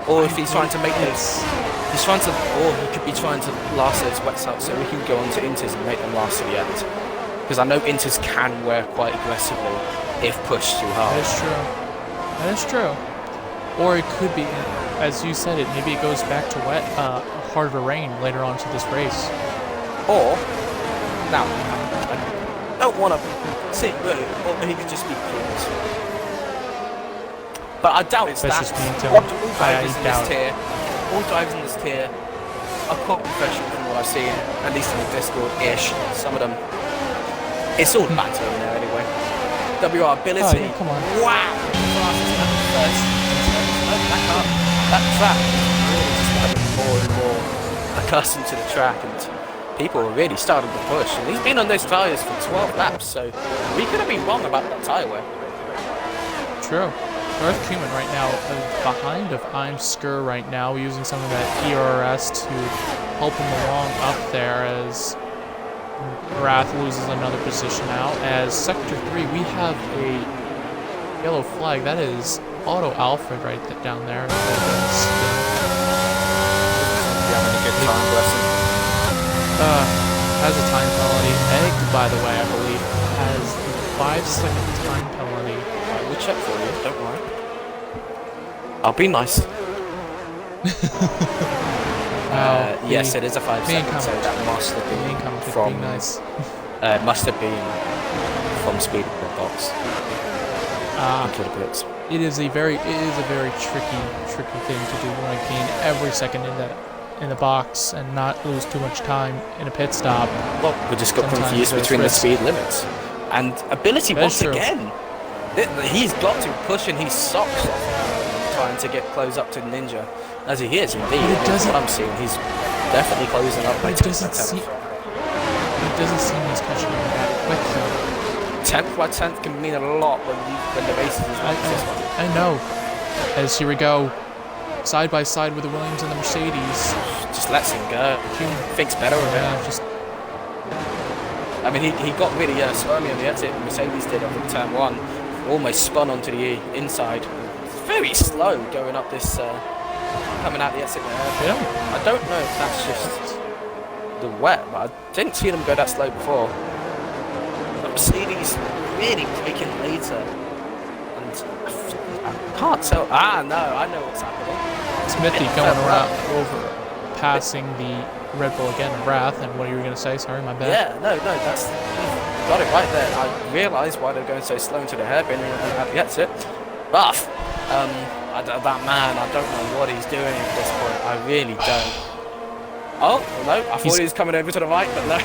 or if he's trying to make this. He's trying to, or he could be trying to last those wets out so we can go on to inters and make them last to the end. Because I know inters can wear quite aggressively if pushed too hard. That is true. Or it could be, as you said it, maybe it goes back to wet, harder rain later on to this race. Or, now, don't want to see, or he could just be close. But I doubt it's That's that. just me too. All drivers in doubt this tier, all drivers in this tier are quite professional from what I've seen, at least in the Discord-ish. Some of them, it's all banter in there anyway. WR ability. Oh, come on. Wow! That track is really just becoming more and more accustomed to the track, and people are really starting to push. And he's been on those tyres for 12 laps, so we could have been wrong about that tyre wear. True. North Cuman right now behind of I'm Skur right now, using some of that ERS to help him along up there as Wrath loses another position out. As Sector 3, we have a yellow flag. That is Auto Alfred right down there. Has a time penalty. Egg, by the way, I believe, has a 5-second time penalty. I will check for you, don't worry. I'll be nice. Yes, it is a 5 second, so that must have been from nice. Must have been from speed in the box. Into the pits. It is a very tricky thing to do. You want to gain every second in the box and not lose too much time in a pit stop. Well, we just got confused between the speed limits and ability once again. He's got to push and his socks off trying to get close up to Ninja, as he is indeed. What I'm seeing, he's definitely closing up. It doesn't seem he's catching him that quick though. 10th by 10th can mean a lot when the race is like this one. I know. As here we go, side by side with the Williams and the Mercedes. Just lets him go. He thinks better of it. I mean, he got really squirmy on the exit. Mercedes did up in turn 1. Almost spun onto the inside. Very slow going up this, coming out the exit there. I don't know if that's just the wet, but I didn't see them go that slow before. Mercedes really taking later, and I can't tell. No, I know what's happening. Smithy going around passing the Red Bull again, Wrath. And what are you going to say? Sorry, my bad. Yeah, no, that's got it right there. I realised why they're going so slow into the hairpin at the exit. Buff, that man, I don't know what he's doing at this point. I really don't. Oh no, I thought he was coming over to the right, but no.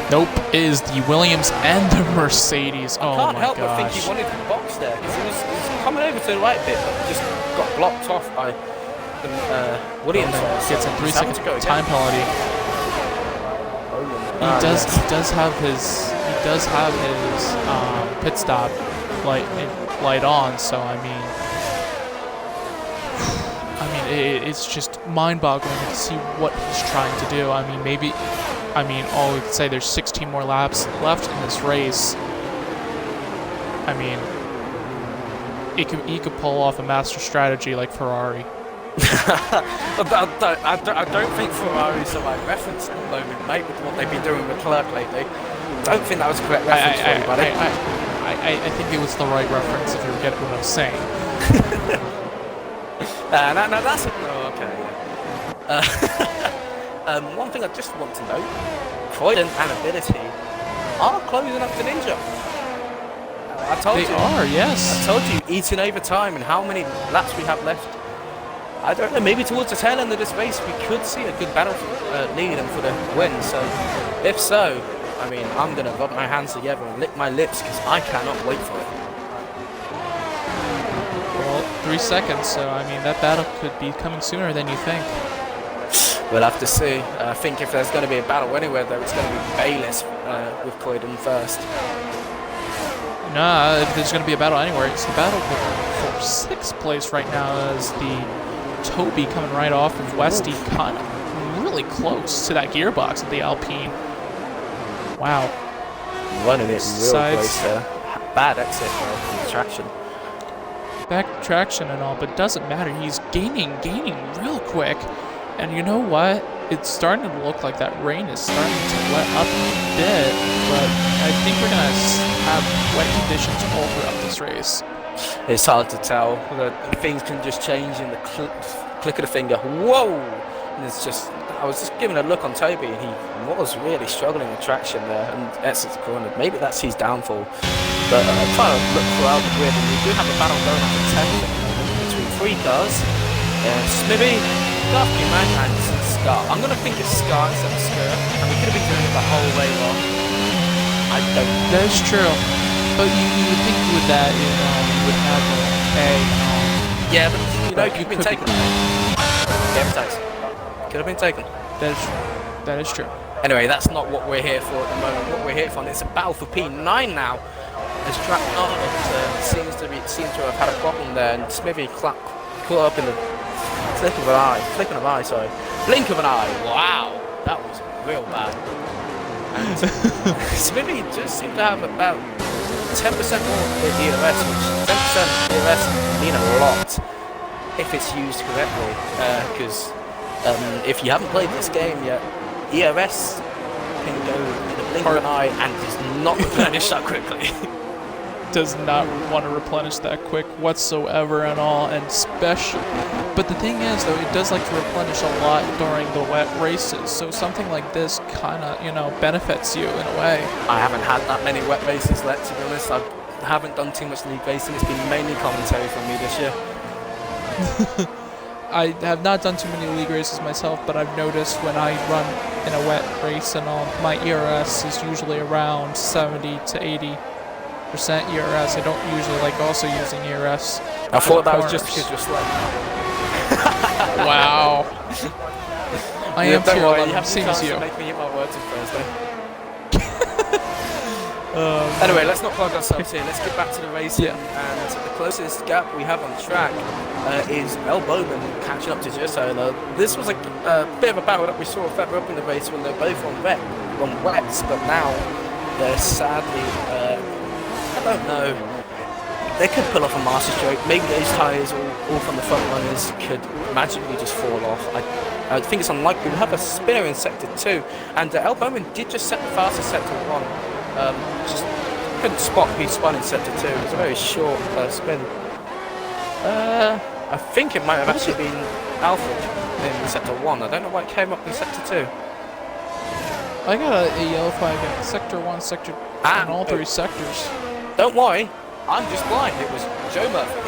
Nope, is the Williams and the Mercedes. Oh my gosh. I can't help but think he wanted to box there, because he was coming over to the right bit, but just got blocked off by the Williams. Gets a 3-second time penalty. He does have his pit stop light on, so I mean it's just mind-boggling to see what he's trying to do. I mean, all we could say, there's 16 more laps left in this race. I mean, he could pull off a master strategy like Ferrari. I don't think Ferrari's the right reference at the moment, mate, with what they've been doing with Leclerc lately. I don't think that was a correct reference for anybody. I think it was the right reference, if you get what I'm saying. No, that's okay. One thing I just want to note, Croydon and Ability are closing up to Ninja. I told you. They are, yes. I told you, eating over time and how many laps we have left. I don't know, maybe towards the tail end of this race we could see a good battle lead and for the win. So, if so, I mean, I'm going to rub my hands together and lick my lips because I cannot wait for it. Well, 3 seconds, so I mean, that battle could be coming sooner than you think. We'll have to see. I think if there's going to be a battle anywhere, though, it's going to be Bayliss with Croydon first. Nah, if there's going to be a battle anywhere, it's the battle for 6th place right now as the Toby coming right off of Westy, kind of really close to that gearbox at the Alpine. Wow. Running it real close there. Bad exit from the traction. Back traction and all, but doesn't matter. He's gaining real quick. And you know what? It's starting to look like that rain is starting to let up a bit, but I think we're going to have wet conditions all throughout this race. It's hard to tell. Things can just change in the click of the finger. Whoa! And it's just I was just giving a look on Toby, and he was really struggling with traction there, and Essex cornered. Maybe that's his downfall. But trying to look throughout the grid, and we do have a battle going on for 10th between 3 cars. Smithy, Darth Man, and Scar. I'm going to think it's Scar instead of Skur, and we could have been doing it the whole way long. I don't know. That is true. But you would think with that, you would have a Yeah, but you know, But could have been could taken. Yeah, thanks. Could have been taken. that is true. Anyway, that's not what we're here for at the moment. What we're here for, and it's a battle for P9 now. As Track seems to have had a problem there, and Smithy caught up in the blink of an eye. Wow, that was real bad. And Smithy just seemed to have about 10% more ERS, which 10% ERS mean a lot if it's used correctly. Because if you haven't played this game yet, ERS can go in a blink of an eye and does not replenish that quickly. Does not want to replenish that quick whatsoever and all, and special. But the thing is, though, it does like to replenish a lot during the wet races. So something like this kind of, benefits you in a way. I haven't had that many wet races left, to be honest. I haven't done too much league racing. It's been mainly commentary from me this year. I have not done too many league races myself, but I've noticed when I run in a wet race and all, my ERS is usually around 70 to 80%. ERS. I don't usually like also using ERS. I thought that was just because you're slow. Wow. I am don't worry, you too, have same the as chance you. to make me eat my words on Thursday. Anyway, let's not plug ourselves here. Let's get back to the racing. Yeah. And the closest gap we have on track is El Bowman catching up to Giuseppe. This was a bit of a battle that we saw further up in the race when they're both on wets, but now they're sadly, I don't know. They could pull off a master stroke. Maybe those tyres all from the front runners could magically just fall off. I think it's unlikely. We have a spinner in Sector 2, and El Bowman did just set the fastest Sector 1. Just couldn't spot who spun in Sector 2. It was a very short spin. I think it might have actually been Alfred in Sector 1. I don't know why it came up in Sector 2. I got a yellow flag at Sector 1, Sector, and all 3 sectors. Don't worry, I'm just blind. It was Joe Murphy.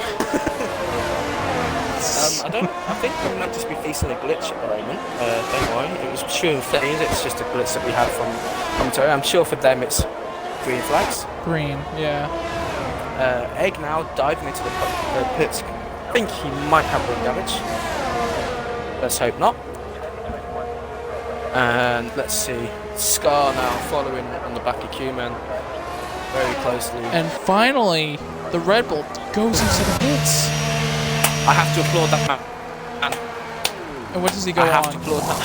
I think we might just be facing a glitch at the moment. Don't worry, it was true for me. It's just a glitch that we had from commentary. I'm sure for them it's green flags. Green, yeah. Egg now diving into the pits. I think he might have wing damage. Let's hope not. And let's see, Scar now following on the back of Q-Man very closely. And finally, the Red Bull goes into the pits. I have to applaud that man. And what does he go I have on? to applaud that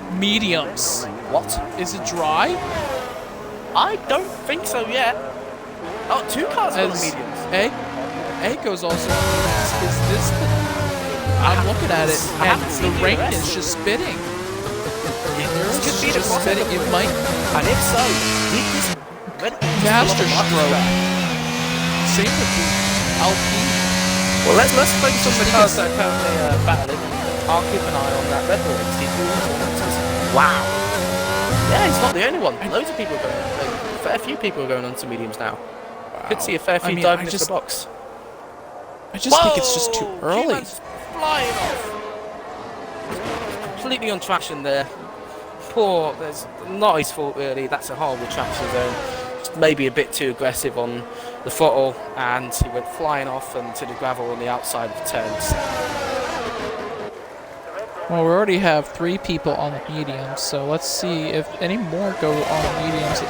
man. Mediums. What? Is it dry? I don't think so yet. Oh, 2 cars full of mediums. Egg goes also. Is this the? I'm looking at it, and the rain is just spitting. It's Just spitting. It might And if so, master stroke. Same with the Alpine. Well, let's focus on the cars that are currently battling. I'll keep an eye on that Red Bull and see who influences. Wow. Yeah, he's not the only one. Loads of people are going. A fair few people are going on to mediums now. Wow. Could see a fair few diving into the box. I just think it's just too early. Q-Man's flying off. Completely on traction there. Poor. There's not his fault really. That's a horrible traction zone. Just maybe a bit too aggressive on the throttle, and he went flying off into the gravel on the outside of the turns. Well, we already have 3 people on the mediums, so let's see if any more go on the mediums.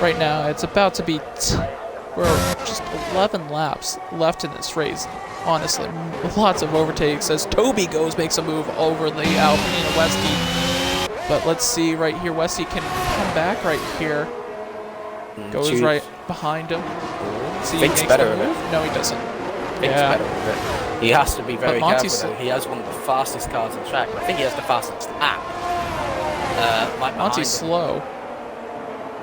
Right now, it's about to be. We're just 11 laps left in this race. Honestly, lots of overtakes as Toby makes a move over the Alpine Westy. But let's see right here, Westy can come back right here. Goes right behind him. See, Thinks better of it. No, he doesn't. Thinks better of it. He has to be very careful though. He has one of the fastest cars on track. I think he has the fastest lap. Right Monty's slow.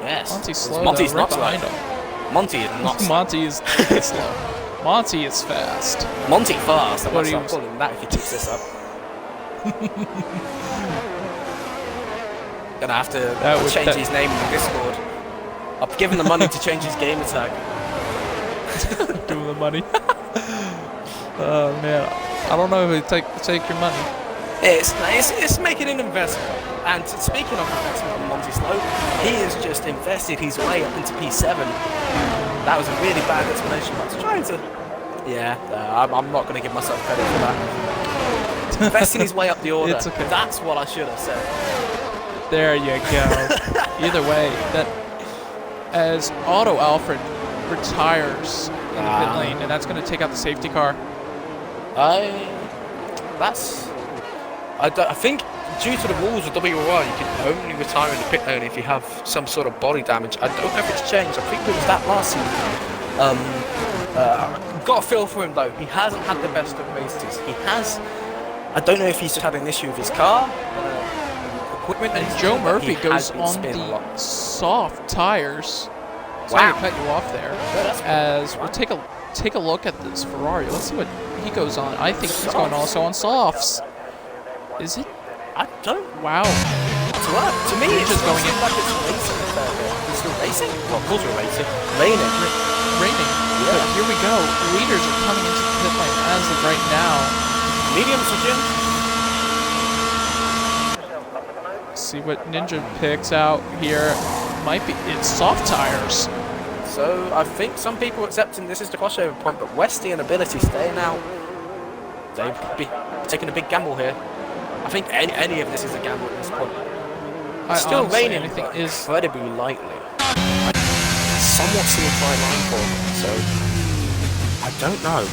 Yes. Monty's slow. Monty's though, not behind slow. him. Monty is not slow. Monty is slow. Monty is fast. Monty fast. I'm What going to do start calling him that if he keeps this up. Gonna have to change his name in the Discord. I've given the money to change his gamer tag. Give him the money. Oh man, I don't know if they take your money. It's making an investment. And speaking of investment in Monty Slow, he has just invested his way up into P7. That was a really bad explanation, but I was trying to... Yeah, I'm not going to give myself credit for that. Investing his way up the order. It's okay. That's what I should have said. There you go. Either way, that as Otto Alfred retires in the pit lane, and that's going to take out the safety car. I think due to the rules of WR, you can only retire in the pit lane if you have some sort of body damage. I don't know if it's changed. I think it was that last season. Got a feel for him though. He hasn't had the best of races. He has. I don't know if he's just had an issue with his car, equipment. And Joe Murphy goes on the soft tires. Sorry to cut you off there. As we'll take a look at this Ferrari. Let's see what he goes on. I think he's going also on softs. Is it? I don't. Wow. To me, it's just going in like it's racing. It's still racing. Well, of course we're racing. Raining. Yeah. But here we go. Leaders are coming into the pit lane as of right now. Mediums for Jim. See what Ninja picks out here. Might be it's soft tires. So I think some people are accepting this is the crossover point, but Westy and Ability staying out. They've be taking a big gamble here. I think any of this is a gamble at this point. It's still raining. Anything is incredibly lightly. Somewhat seeing fine line for them, so I don't know.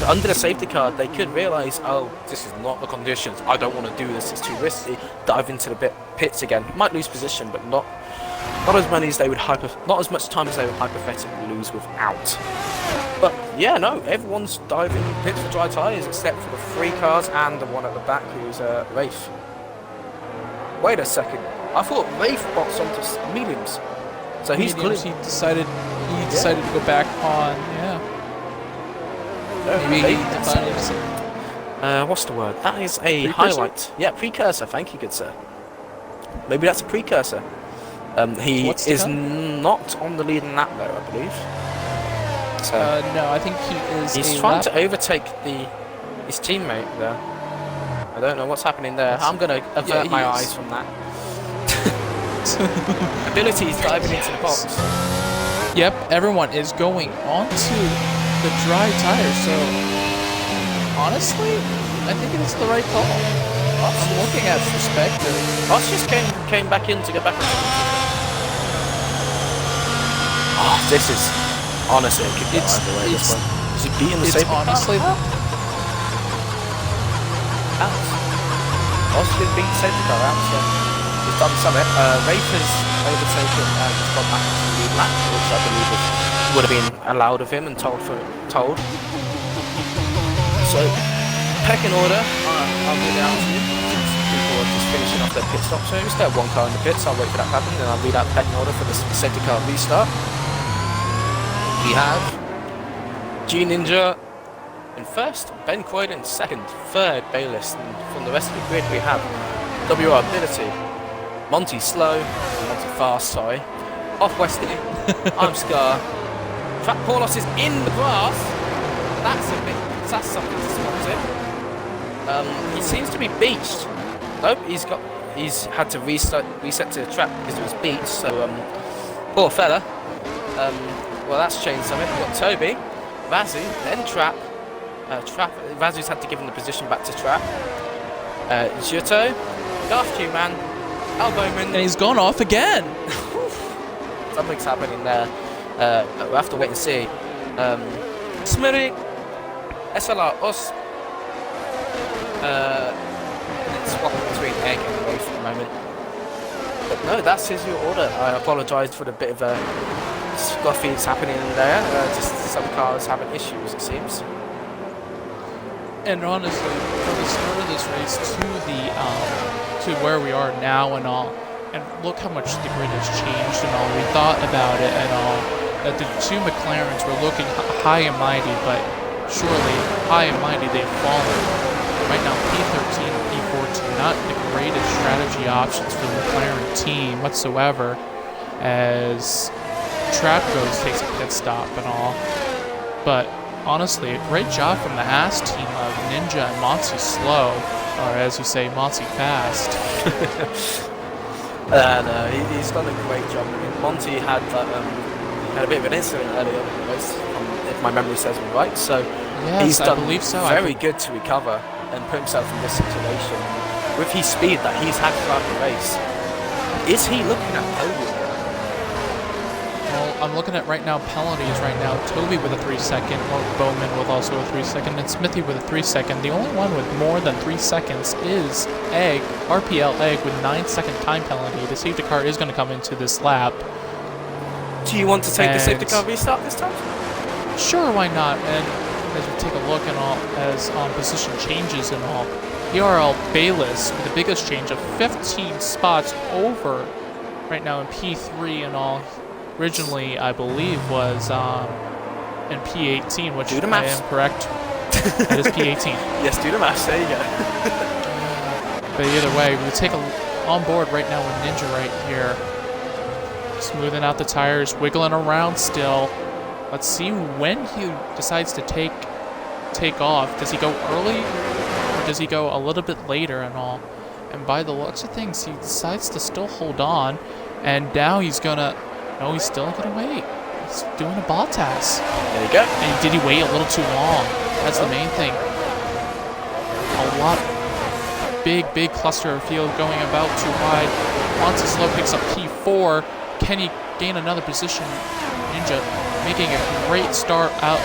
Under the safety car, they could realise, oh, this is not the conditions. I don't want to do this. It's too risky. Dive into the pits again. Might lose position, but not as many as they would not as much time as they would hypothetically lose without. But yeah, no, everyone's diving pits for dry tyres except for the 3 cars and the one at the back who's Rafe. Wait a second, I thought Rafe boxed onto mediums. So he's mediums, he decided to go back on, maybe he decided what's the word? That is a highlight. Yeah, precursor, thank you good sir. Maybe that's a precursor. He is not on the lead in that though, I believe. So no, I think he is. He's trying to overtake his teammate there. I don't know what's happening there. I'm going to avert my eyes from that. Ability is diving into the box. Yep, everyone is going onto the dry tires. So honestly, I think it's the right call. I'm looking at perspective. Boss just came back in to get back. Oh, this is honestly it could go either way. This one. Is he beating the safety car? Honestly, Boss should beat the safety car out. So he's done something. Rafe has overtaken and has gone back to the lead lap, which I believe would have been allowed of him and told. So pecking order. I'll read it out to you. People are just finishing off their pit stop. So we still have 1 car in the pits. I'll wait for that to happen, then I'll read out the pecking order for the safety car restart. We have G Ninja in first, Ben Croydon second, third Bayliss, and from the rest of the grid we have WR Ability, Monty Slow, Monty Fast, sorry, Off Westy, I'm Scar, Trap Paulos is in the grass. That's something to spot it. He seems to be beached. Nope, he's had to reset to the trap because it was beached. So poor fella. Well, that's changed something. We've got Toby, Vazu, then Trap. Vazu's had to give him the position back to Trap. Giotto, Darth Q-Man, Albowman. And he's gone off again. Something's happening there. We'll have to wait and see. Smitty, SLR, us. Let's swap between Egg and Rafe for the moment. But no, that's your order. I apologise for the bit of a scuffy that's happening in there. Just some cars having issues, it seems. And honestly, from the start of this race to where we are now and all, and look how much the grid has changed and all. We thought about it and all, that the 2 McLarens were looking high and mighty, but surely high and mighty they've fallen right now P13 and P14, not the greatest strategy options for the McLaren team whatsoever, as Trapgos takes a pit stop and all. But honestly, a great job from the Haas team of Ninja and Monty Slow, or as you say, Monty Fast. No, he's done a great job. I mean, Monty had had a bit of an incident earlier in the race, if my memory serves me right. So Yes, he's done I believe so. very good to recover and put himself in this situation. With his speed that he's had throughout the race, is he looking at podium? Well, I'm looking at right now penalties right now. Toby with a 3-second, or Bowman with also a 3-second, and Smithy with a 3-second. The only one with more than 3 seconds is Egg, RPL Egg with 9-second time penalty. The safety car is going to come into this lap. Do you want to take the safety And- car restart this time? Sure, why not? And as we take a look and all, as position changes and all, ERL Bayless with the biggest change of 15 spots over right now in P3 and all. Originally, I believe, was in P18, which Do the I maths. am correct. It is P18. Yes, do the maths. There you go. But either way, we take on board right now with Ninja right here. Smoothing out the tires, wiggling around still. Let's see when he decides to take off. Does he go early or does he go a little bit later and all? And by the looks of things, he decides to still hold on. And now he's gonna... No, he's still gonna wait. He's doing a Bottas. There you go. And did he wait a little too long? That's the main thing. A lot... Big cluster of field going about too wide. Monty Slow picks up P4. Can he gain another position? Ninja making a great start out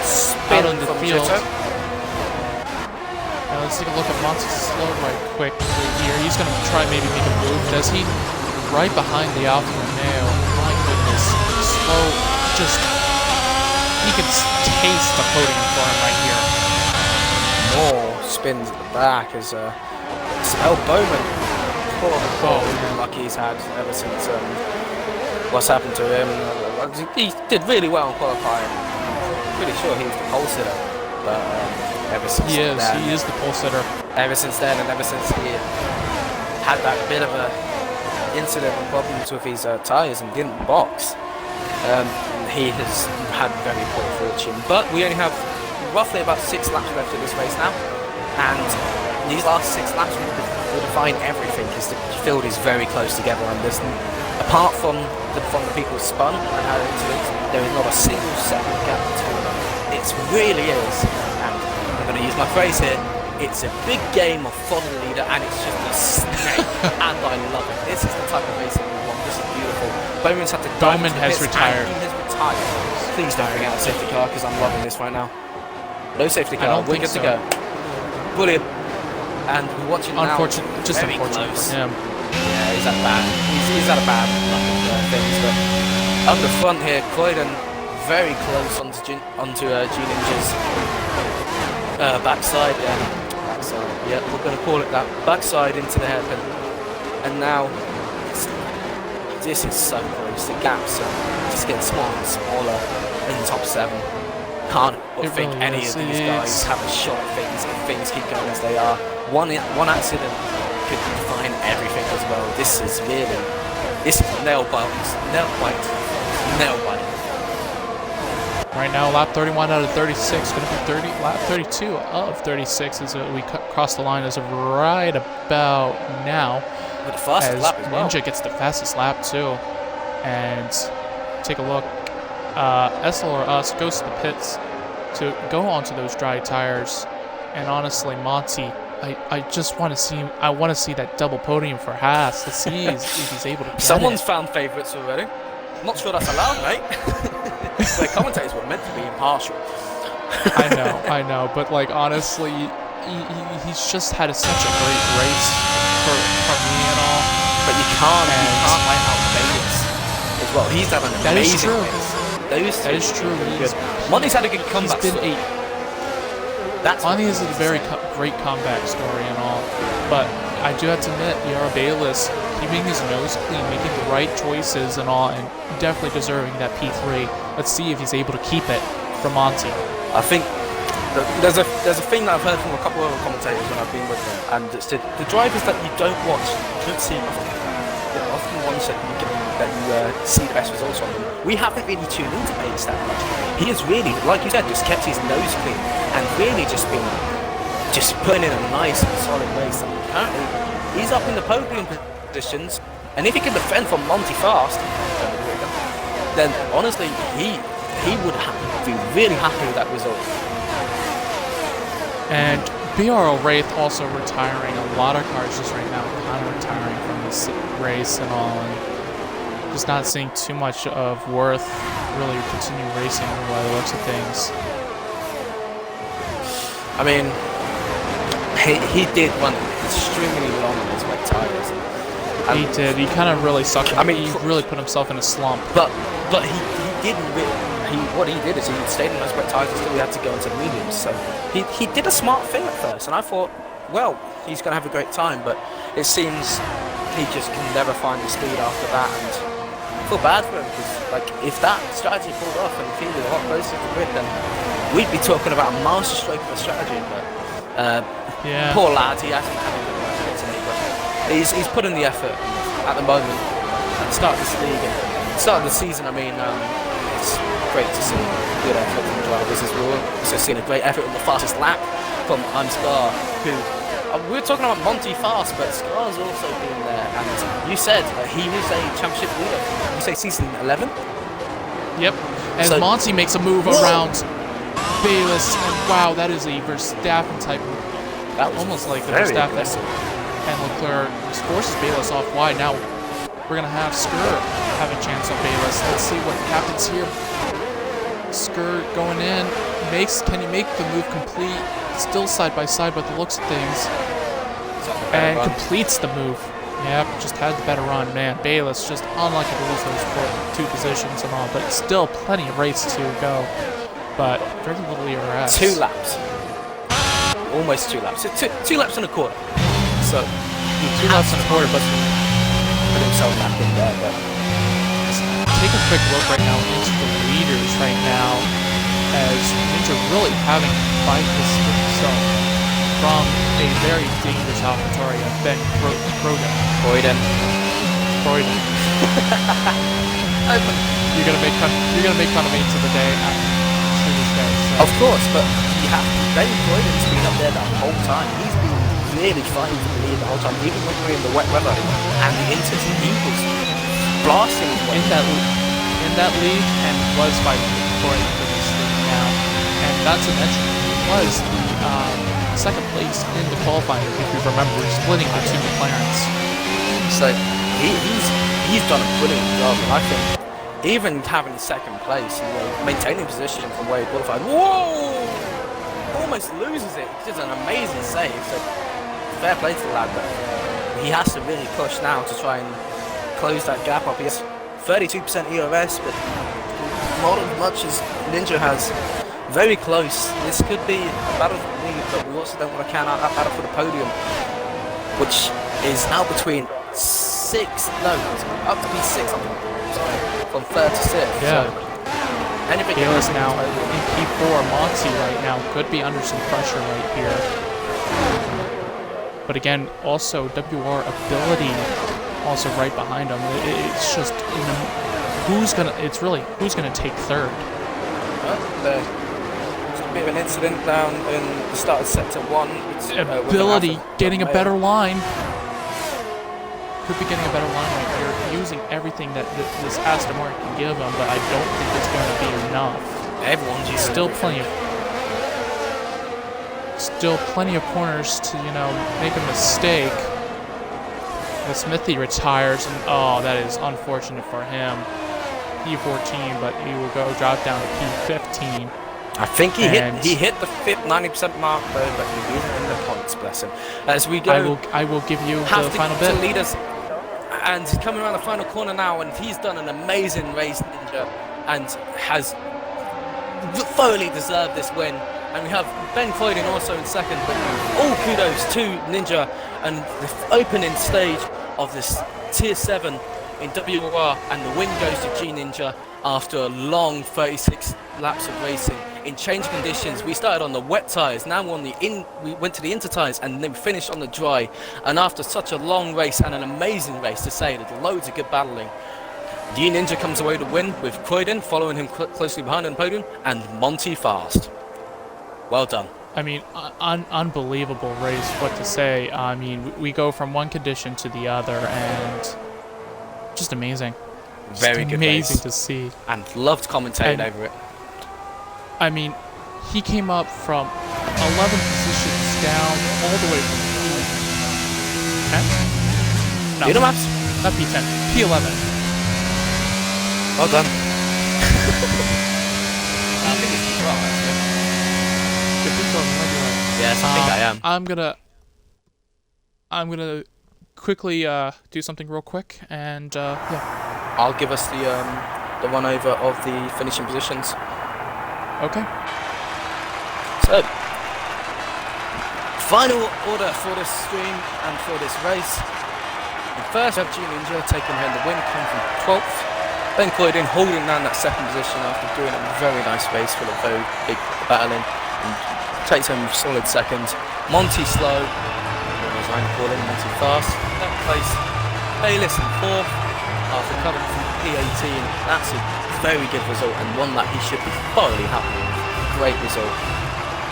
in the from field. Jitto. Now let's take a look at Monty Slow right quickly here. He's going to try maybe make a move. Does he? Right behind the Alfa Romeo. My goodness. Slow just... He can taste the podium for him right here. More spins at the back as El Bowman. Poor man. luck he's had ever since what's happened to him. He did really well in qualifying. Pretty sure he was the pole sitter, but ever since He then, is the pole sitter. ever since then, and ever since he had that bit of a incident and problems with his tyres and didn't box, he has had very poor fortune. But we only have roughly about 6 laps left in this race now, and these last 6 laps will define everything, because the field is very close together, and there's, apart from the people who spun and had incidents, there is not a single second gap between them. It really is, and I'm going to use my phrase here, it's a big game of follow the leader, and it's just a snake, and I love it. This is the type of racing we want. This is beautiful. Bowman's had to dive Bowman into has the pits, retired. and he has retired. Please don't bring out a safety car, because I'm loving this right now. No safety I car, don't we're think good to so. go. Brilliant. And we're watching now. Unfortunate, just very unfortunate close. for him. Yeah, he's had bad. He's had a bad luck of things, but up the front here, Croydon very close onto G Ninja's backside. Backside. Yeah, we're going to call it that. Backside into the hairpin, and now this is so close. The gaps are just getting smaller and smaller in the top 7. Can't It think really any is. of these It guys is. have a shot at things if things keep going as they are. One accident could define everything as well. This is nail biting. Right now, lap 31 out of 36, going to be lap 32 of 36 as we cross the line as of right about now. With the fastest As lap as well. Ninja gets the fastest lap too. And take a look. Essel or us goes to the pits to go onto those dry tires. And honestly, Monty, I just want to see that double podium for Haas. Let's see if he's able to get Someone's it. found favourites already. I'm not sure that's allowed, mate. The commentators were meant to be impartial. I know, but like honestly, he's just had such a great race for me and all. But you can't write out Vegas as well. He's had an That is amazing true. race. That is true. Good. Monty's had a good comeback. He's been story. That's Monty what is a I very say. great comeback story and all, but I do have to admit, Yara Bayless keeping his nose clean, making the right choices and all, and definitely deserving that P3. Let's see if he's able to keep it from Monty. I think There's a thing that I've heard from a couple of other commentators when I've been with them, and it's the drivers that you don't watch, you don't see often ones that you see the best results from them. We haven't really tuned into Bayless that much. He has really, like you said, just kept his nose clean and really just putting in a nice and solid race. And apparently, he's up in the podium positions, and if he can defend from Monty Fast, then honestly, he would be really happy with that result. And BRL Wraith also retiring a lot of cars just right now, kind of retiring from this race and all, and just not seeing too much of Worth really continue racing by the looks of things. I mean, he did run extremely long on his wet tires. He did. He kind of really sucked. I mean, he really put himself in a slump. But he didn't really. What he did is he stayed in those wet tires until he had to go into mediums. So he did a smart thing at first, and I thought, well, he's going to have a great time. But it seems he just can never find the speed after that, and I feel bad for him because, like, if that strategy pulled off and he was a lot closer to the grid, then we'd be talking about a masterstroke of a strategy. But yeah, poor lad, he hasn't had a good run of it today, but he's put in the effort at the moment. At the start of this league, and start of the season, I mean. It's great to see good effort from the drivers as well. Also seen a great effort on the fastest lap from Scar, who we were talking about Monty Fast, but Scar's also been there. And you said he was a championship leader. You say season 11? Yep. And so, Monty makes a move around Bayless, and wow, that is a Verstappen type move. That was almost like the Verstappen. Verstappen. And Leclerc forces Bayless off wide. Now we're gonna have Skur have a chance on Bayless. Let's see what happens here. Skur going in. Can he make the move complete? Still side by side by the looks of things. And completes the move. Yep, just had the better run. Man, Bayless just unlucky to lose those 2 positions and all, but still plenty of race to go. But very little ERS. 2 laps. Almost 2 laps. 2 laps and a quarter. So 2 laps and a quarter, but put himself back in there. But take a quick look right now into the leaders right now, as Ninja really having to fight this with himself from a very dangerous AlphaTauri of Ben Croydon. You're gonna make fun of me to this day. So. Of course, but Ben Croydon's been up there the whole time. He's been really fighting for the lead the whole time, even when we're in the wet weather and the inters. He was blasting in that league and was fighting for this league now. And not to mention, he was the second place in the qualifying, if you remember, splitting the 2 McLarens. So he's done a brilliant job, and I think even having second place, maintaining position from where he qualified. Whoa! Almost loses it. It's just an amazing save. So fair play to the lad, but he has to really push now to try and close that gap up. He has 32% ERS, but not as much as Ninja has. Very close. This could be a battle for the lead, but we also don't want to count out that battle for the podium, which is now between up to be 6, from 3rd to 6th. Yeah. So, anything Bayless now in P4. Monty right now could be under some pressure right here. But again, also WR ability also right behind him. It's just who's gonna take 3rd. There's a bit of an incident down in the start of sector 1. Ability getting a better line. Could be getting a better line right here, using everything that this Aston Martin can give him, but I don't think it's going to be enough. Everyone's using still plenty of corners to, make a mistake. The Smithy retires, and oh, that is unfortunate for him. P14, but he will drop down to P15. I think he hit the 90% mark though, but he isn't in the points, bless him. As we go, I will give you the final bit. To lead us, and he's coming around the final corner now, and he's done an amazing race, Ninja, and has thoroughly deserved this win. And we have Ben Croydon also in second, but all kudos to Ninja and the opening stage of this Tier 7 in WR, and the win goes to G Ninja after a long 36 laps of racing in changing conditions. We started on the wet tyres, now we're on we went to the inter tyres, and then finished on the dry. And after such a long race and an amazing race to say, there's loads of good battling, D Ninja comes away to win with Croydon following him closely behind on the podium, and Monty fast. Well done. I mean, unbelievable race, what to say. I mean, we go from one condition to the other, and just amazing. Very just good amazing race. To see. And loved commentating over it. I mean, he came up from 11 positions down all the way from P10? No, Do the maths? not P10, P11. Well done. I think it's P12, actually. Yes, I think I am. I'm gonna quickly do something real quick, and yeah. I'll give us the run over of the finishing positions. Okay. So, final order for this stream and for this race. And first, we have G Ninja taking home the win, coming from 12th. Ben Croydon holding down that second position after doing a very nice race full of very big battling. And takes home solid second. Monty Slow, or as I'm calling Monty Fast. Third place, Bayliss in 4th after coming from P18. That's a very good result and one that he should be thoroughly happy with. Great result.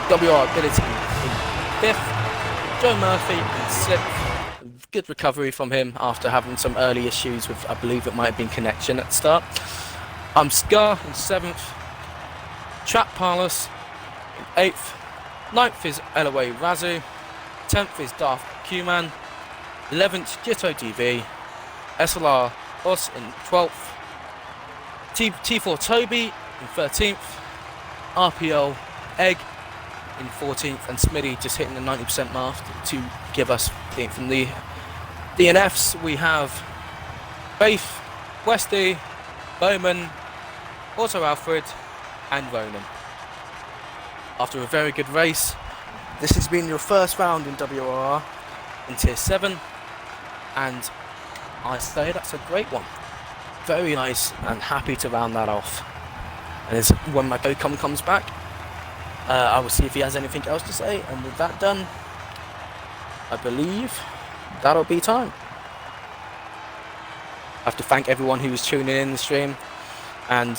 WR Ability in 5th. Joe Murphy in 6th. Good recovery from him after having some early issues with, I believe it might have been connection at the start. Scar in 7th. Trap Parlous in 8th. 9th is LOA Razu. 10th is Darth Q-Man. 11th Jitto TV. SLR Us in 12th. T4 Toby in 13th. RPL Egg in 14th. And Smitty just hitting the 90% mark to give us from the DNFs. We have Faith, Westy, Bowman, Auto Alfred, and Ronan. After a very good race, this has been your first round in WRR in Tier 7, and I say that's a great one. Very nice, and happy to round that off. And when my co-com comes back, I will see if he has anything else to say, and with that done, I believe that'll be time. I have to thank everyone who was tuning in the stream, and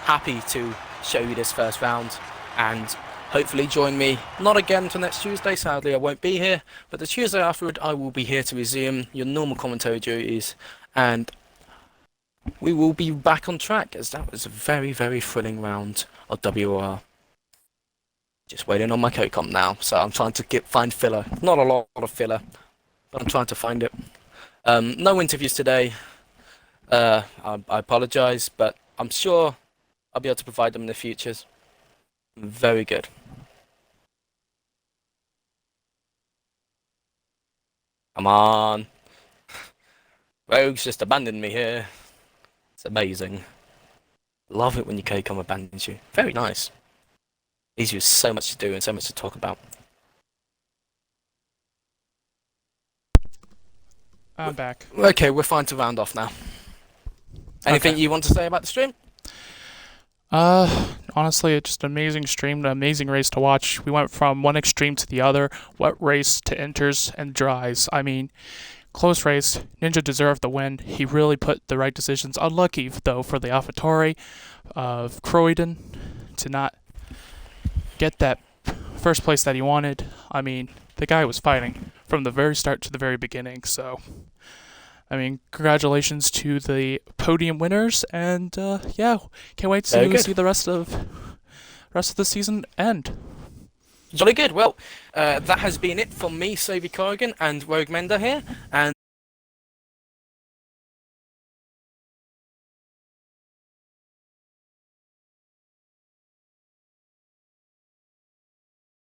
happy to show you this first round. And hopefully join me, not again until next Tuesday, sadly I won't be here, but the Tuesday afterward I will be here to resume your normal commentary duties, and we will be back on track, as that was a very, very thrilling round of WR. Just waiting on my co-com now, so I'm trying to find filler. Not a lot of filler, but I'm trying to find it. No interviews today, I apologise, but I'm sure I'll be able to provide them in the futures. Very good. Come on. Rogue's just abandoned me here. It's amazing. Love it when your K-Com abandons you. Very nice. Leaves you so much to do and so much to talk about. I'm back. Okay, we're fine to round off now. Anything you want to say about the stream? Honestly, it's just an amazing stream, an amazing race to watch. We went from one extreme to the other, wet race to inters and dries. I mean, close race. Ninja deserved the win. He really put the right decisions. Unlucky, though, for the AlphaTauri of Croydon to not get that first place that he wanted. I mean, the guy was fighting from the very start to the very beginning, so I mean, congratulations to the podium winners, and yeah, can't wait to see the rest of the season end. Jolly good. Well, that has been it from me, Savy Corrigan, and Rogue Mender here, and